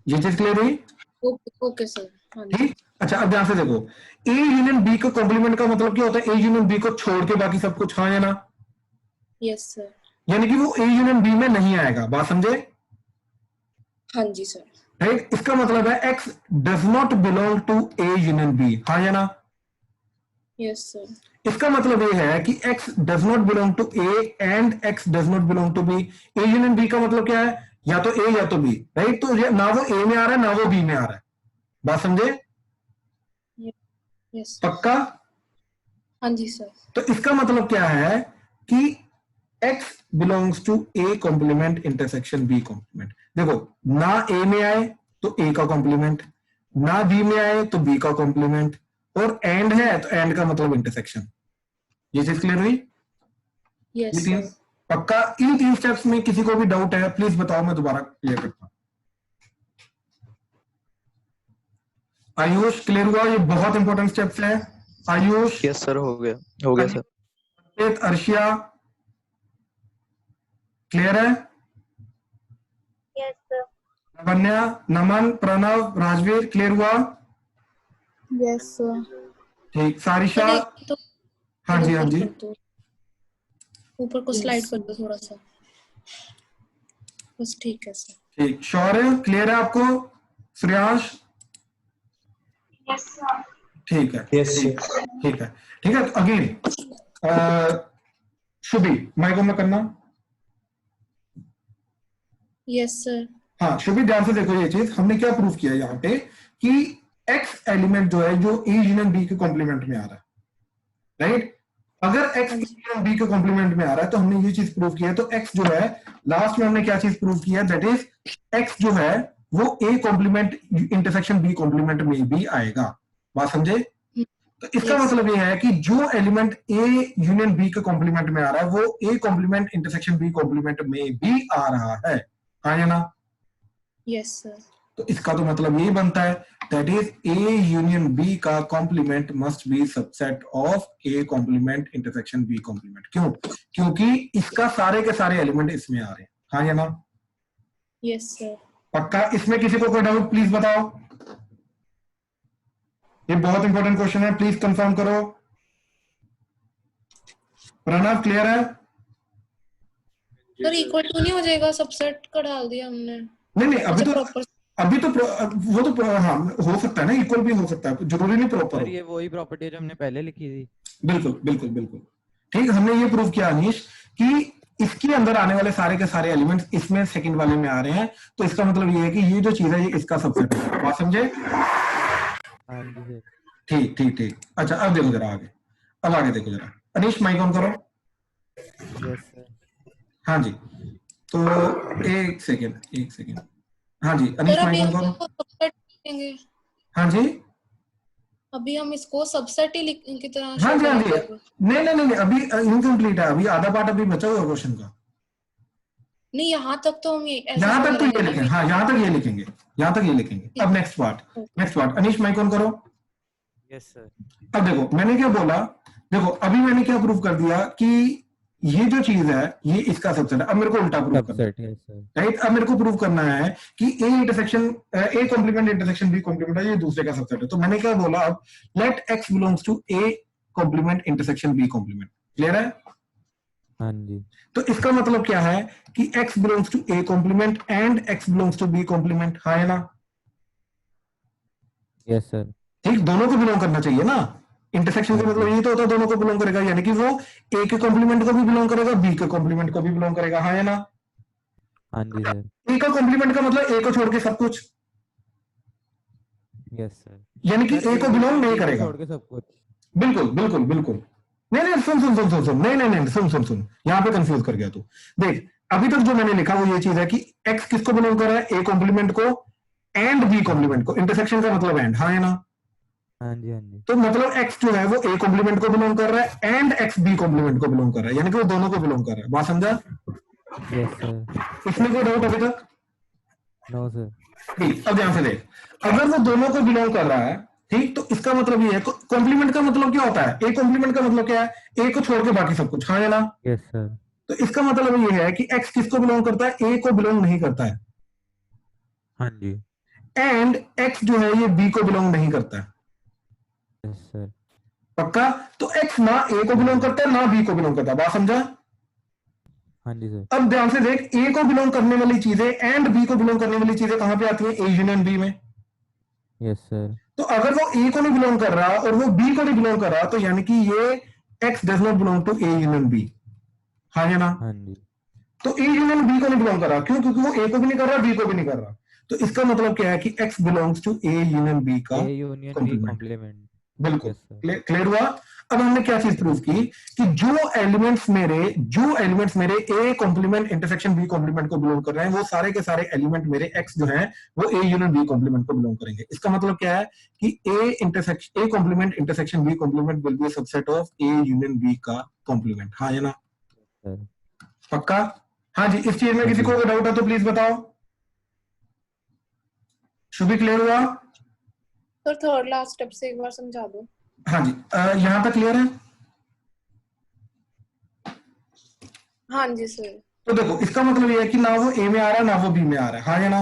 ये चीज क्लियर हुई? Okay sir. हाँ जी। ठीक, अच्छा अब ध्यान से देखो, ए यूनियन बी का कॉम्प्लीमेंट का मतलब क्या होता है? ए यूनियन बी को छोड़ के बाकी सब कुछ, हाँ या ना? Yes sir. यानी कि वो ए यूनियन बी में नहीं आएगा, बात समझे? हाँ जी सर। राइट, इसका मतलब है x does not belong to A union B, हाँ या ना? Yes sir. इसका मतलब ये है कि x does not belong to A and x does not belong to B. A union B का मतलब क्या है? या तो ए या तो बी, राइट? तो ना वो ए में आ रहा है ना वो बी में आ रहा है, बात समझे? यस। पक्का? हाँ जी सर। तो इसका मतलब क्या है कि x belongs to A complement intersection B complement. देखो, ना ए में आए तो ए का कॉम्प्लीमेंट, ना बी में आए तो बी का कॉम्प्लीमेंट, और एंड है तो एंड का मतलब इंटरसेक्शन। ये चीज क्लियर हुई? Yes sir. पक्का? इन 3 स्टेप्स में किसी को भी डाउट है प्लीज बताओ, मैं दोबारा क्लियर करता हूं। आयुष क्लियर हुआ? ये बहुत इंपॉर्टेंट स्टेप्स हैं। आयुष? यस सर, हो गया सर। अर्शिया क्लियर है? Yes sir. Lavanya, Naman, Pranav, Rajveer clear हुआ? Yes sir. ठीक, सारिशा? तो हाँ जी हाँ जी। ऊपर को स्लाइड कर दो थोड़ा सा, बस ठीक है सर। ठीक, शौर्य क्लियर है आपको? श्रेयांश? Yes sir. ठीक है यस ठीक ठीक है ठीक है। अगेन शुभी माइक में करना। Yes sir. हाँ शुभी ध्यान से देखो, ये चीज हमने क्या प्रूव किया यहाँ पे कि x एलिमेंट जो है जो ए यूनियन बी के कॉम्प्लीमेंट में आ रहा है, राइट? अगर x यूनियन बी के कॉम्प्लीमेंट में आ रहा है तो हमने ये चीज प्रूव किया है। तो x जो है लास्ट में हमने क्या चीज प्रूव किया, दैट इज x जो है वो A complement intersection B complement में भी आएगा, बात समझे? तो इसका मतलब ये है कि जो एलिमेंट ए यूनियन बी के कॉम्प्लीमेंट में आ रहा है वो A complement intersection B complement में भी आ रहा है, हाँ या ना? Yes sir. तो इसका तो मतलब यही बनता है that is A union B का complement must be subset of A complement intersection B complement. क्यों? क्योंकि इसका सारे के सारे एलिमेंट इसमें आ रहे हैं, हाँ या ना? Yes sir. पक्का? इसमें किसी को कोई डाउट प्लीज बताओ, ये बहुत इंपॉर्टेंट क्वेश्चन है, प्लीज कंफर्म करो। प्रणव क्लियर है? सर इक्वल टू नहीं हो जाएगा, सबसेट का डाल दिया हमने। नहीं अभी तो अभी तो वो तो हाँ हो सकता है ना, इक्वल भी हो सकता है, जरूरी नहीं प्रॉपर सर हो। ये वही प्रॉपर्टी जो हमने पहले लिखी थी। बिल्कुल बिल्कुल बिल्कुल ठीक। हमने ये प्रूव किया अनीश कि इसके अंदर आने वाले सारे के सारे एलिमेंट्स इसमें सेकंड वाले में आ रहे हैं, तो इसका मतलब ये है कि ये जो चीज है ये इसका सबसेट है। बात समझे? हाँ जी सर। ठीक ठीक ठीक। अच्छा अब देखो जरा आगे, अब आगे देखो जरा। अनीश माइक ऑन करो। Yes sir. हाँ जी, तो एक सेकेंड। हाँ जी अनीश सर अभी माइक ऑन हम करो। इसको सबसेट लिखेंगे, हाँ जी अभी हम इसको सबसेट ही की तरह हाँ show जी हाँ जी। करेंगे। नहीं अभी इनकम्प्लीट है, अभी आधा पार्ट अभी बचा हुआ है क्वेश्चन का। नहीं यहाँ तक तो हम ऐसे यहाँ show तक तो ये करेंगे ना लिखेंगे, हाँ यहाँ तक ये लिखेंगे, यहाँ तक ये लिखेंगे। अब next part Anish mike on करो। Yes sir. अब देखो मैंने क्या बोला, देखो अभी मैंने क्या प्रूव कर दिया कि ये जो चीज है ये इसका सबसेट है। अब मेरे को उल्टा प्रूव करना है, सबसेट है सर। राइट? अब मेरे को प्रूव करना है कि A intersection A complement intersection B complement है, ये दूसरे का सबसेट है। तो मैंने क्या बोला, अब let x belongs to A complement intersection B complement. Clear है? हाँ जी। तो इसका मतलब क्या है कि x belongs to a complement and x belongs to b complement. हाँ है ना? Yes sir. ठीक, दोनों को बिलोंग करना चाहिए ना। इंटरसेक्शन का मतलब ये तो होता है दोनों को बिलोंग करेगा, यानी कि वो a के कॉम्प्लीमेंट को भी बिलोंग करेगा, b के कॉम्प्लीमेंट को भी बिलोंग करेगा। हाँ है ना? हाँ जी सर। a का कॉम्प्लीमेंट का मतलब a को छोड़ के सब कुछ, यस सर। यानी कि a को बिलोंग नहीं करेगा। छोड़ के सब कुछ। बिल्कुल बिल्कुल बिल्कुल। नहीं सुन, यहाँ पे कंफ्यूज कर गया तू। देख अभी तक जो मैंने लिखा वो ये चीज है कि x किसको बिलोंग कर रहा है, a कॉम्प्लीमेंट को एंड b कॉम्प्लीमेंट को। इंटरसेक्शन का मतलब एंड। हाँ है ना? हाँ जी हाँ जी। तो मतलब x जो है वो a कॉम्प्लीमेंट को बिलोंग कर रहा है एंड x b कॉम्प्लीमेंट को बिलोंग कर रहा है, यानी कि वो दोनों को बिलोंग कर रहा है। बात समझा? Yes sir. इसमें कोई डाउट अभी तक? No sir. ठीक, अब ध्यान से देख, अगर वो दोनों को बिलोंग कर रहा है, ठीक, तो इसका मतलब ये है कॉम्प्लीमेंट का मतलब क्या होता है, ए कॉम्प्लीमेंट का मतलब क्या है, ए को छोड़ के बाकी सब कुछ। हाँ है ना? Yes sir. तो इसका मतलब ये है कि x किसको बिलोंग करता है, a को बिलोंग नहीं करता है, हाँ जी। एंड x जो है ये b को बिलोंग नहीं करता है। Yes sir. पक्का? तो x ना a को बिलोंग करता है ना b को बिलोंग करता है। बात समझा? हाँ जी सर। अब ध्यान से देख, a को बिलोंग करने वाली चीजें एंड b को बिलोंग करने वाली चीजें कहां पे आती है, a यूनियन b में। Yes sir. तो अगर वो a को नहीं बिलोंग कर रहा और वो b को नहीं बिलोंग कर रहा, तो यानी कि ये x does not belong to a union b। हाँ है ना? हाँ जी। तो a यूनियन b को नहीं बिलोंग कर रहा, क्यों? क्योंकि वो a को भी नहीं कर रहा, b को भी नहीं कर रहा। तो इसका मतलब क्या है कि x belongs to a union b का ए यूनियन बी कॉम्प्लीमेंट। बिल्कुल। Yes sir. क्लियर हुआ? अब हमने क्या चीज प्रूव की कि जो एलिमेंट्स मेरे A complement intersection B complement को बिलोंग कर रहे हैं, वो सारे के सारे एलिमेंट मेरे एक्स जो हैं वो ए यूनियन बी कॉम्प्लीमेंट को बिलोंग करेंगे। इसका मतलब क्या है कि A complement intersection B complement will be a subset of A union B का कॉम्प्लीमेंट। हाँ है ना? सर। पक्का? हाँ जी। इस चीज में किसी को डाउट है तो प्लीज बताओ। शुभ भी क्लियर हुआ? सर थर्ड लास्ट स्टेप से एक बार समझा दो। हाँ जी, यहां तक क्लियर है? हाँ जी सर। तो देखो इसका मतलब ये है कि ना वो ए में आ रहा है ना वो बी में आ रहा है। हाँ या ना?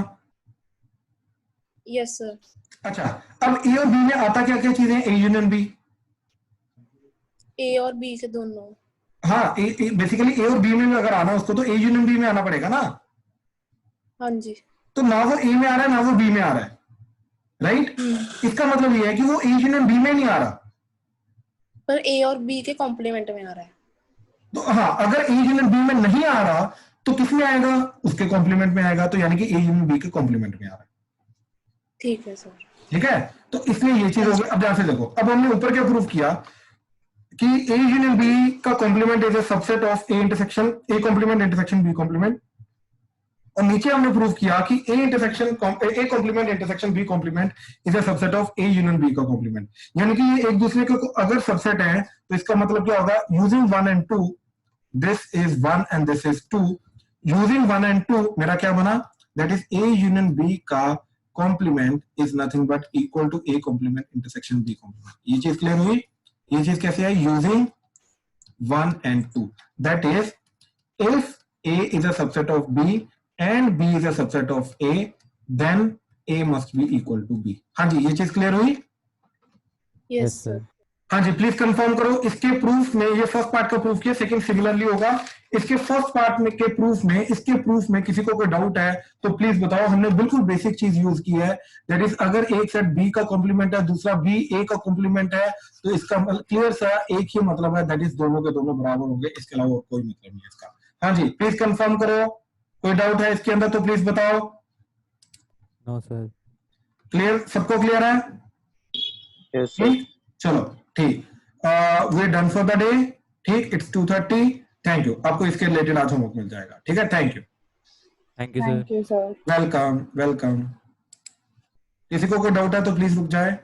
Yes sir. अच्छा, अब ए और बी में आता क्या क्या चीजें, ए यूनियन बी। ए और बी के दोनों। हाँ, बेसिकली ए और बी में अगर आना उसको तो ए यूनियन बी में आना पड़ेगा ना। हाँ जी। तो ना वो ए में आ रहा है ना वो बी में आ रहा है, राइट? इसका मतलब ये है कि वो ए यूनियन बी में नहीं आ रहा, पर ए और बी के कॉम्प्लीमेंट में आ रहा है। तो हाँ, अगर ए यूनियन बी में नहीं आ रहा तो किस में आएगा, उसके कॉम्प्लीमेंट में आएगा। तो यानी कि ए यूनियन बी के कॉम्प्लीमेंट में आ रहा है। ठीक है सर। ठीक है, तो इसलिए ये चीज हो गई। अब ध्यान से देखो, अब हमने ऊपर क्या प्रूव किया कि ए यूनियन बी का complement is a subset of A intersection A complement intersection B complement, और नीचे हमने प्रूव किया कि A complement intersection B complement is a subset of A union B का कॉम्प्लीमेंट। यानी कि ये एक दूसरे के अगर सबसेट है तो इसका मतलब क्या होगा, using 1 and 2, this is 1 and this is 2, using 1 and 2 मेरा क्या बना, that is A union B का complement is nothing but equal to A complement intersection B complement. ये चीज क्लियर हुई? ये चीज कैसे है, using 1 and 2, that is if A is a subset of B and B is a subset of A, then A must be equal to B। हाँ जी, ये चीज क्लियर हुई? Yes sir. हाँ जी प्लीज कंफर्म करो। इसके प्रूफ में, ये फर्स्ट पार्ट का प्रूफ किया, सेकंड सिमिलरली होगा। इसके फर्स्ट पार्ट में के प्रूफ में, इसके प्रूफ में किसी को कोई डाउट है तो प्लीज बताओ। हमने बिल्कुल बेसिक चीज यूज की है, दैट इज अगर एक सेट बी का कॉम्प्लीमेंट है, दूसरा बी ए का कॉम्प्लीमेंट है, तो इसका क्लियर सा एक ही मतलब है, दैट इज दोनों के दोनों बराबर होंगे, इसके अलावा कोई मतलब नहीं है इसका। हाँ जी प्लीज कंफर्म करो। कोई डाउट है इसके अंदर तो प्लीज बताओ। No sir. क्लियर, सबको क्लियर है? Yes sir. ठीक, चलो ठीक, we done for the day. ठीक, इट्स 2:30। Thank you. आपको इसके रिलेटेड आज होमवर्क मिल जाएगा। ठीक है, thank you. Thank you sir. Thank you sir. Welcome welcome. किसी को कोई डाउट है तो प्लीज रुक जाए।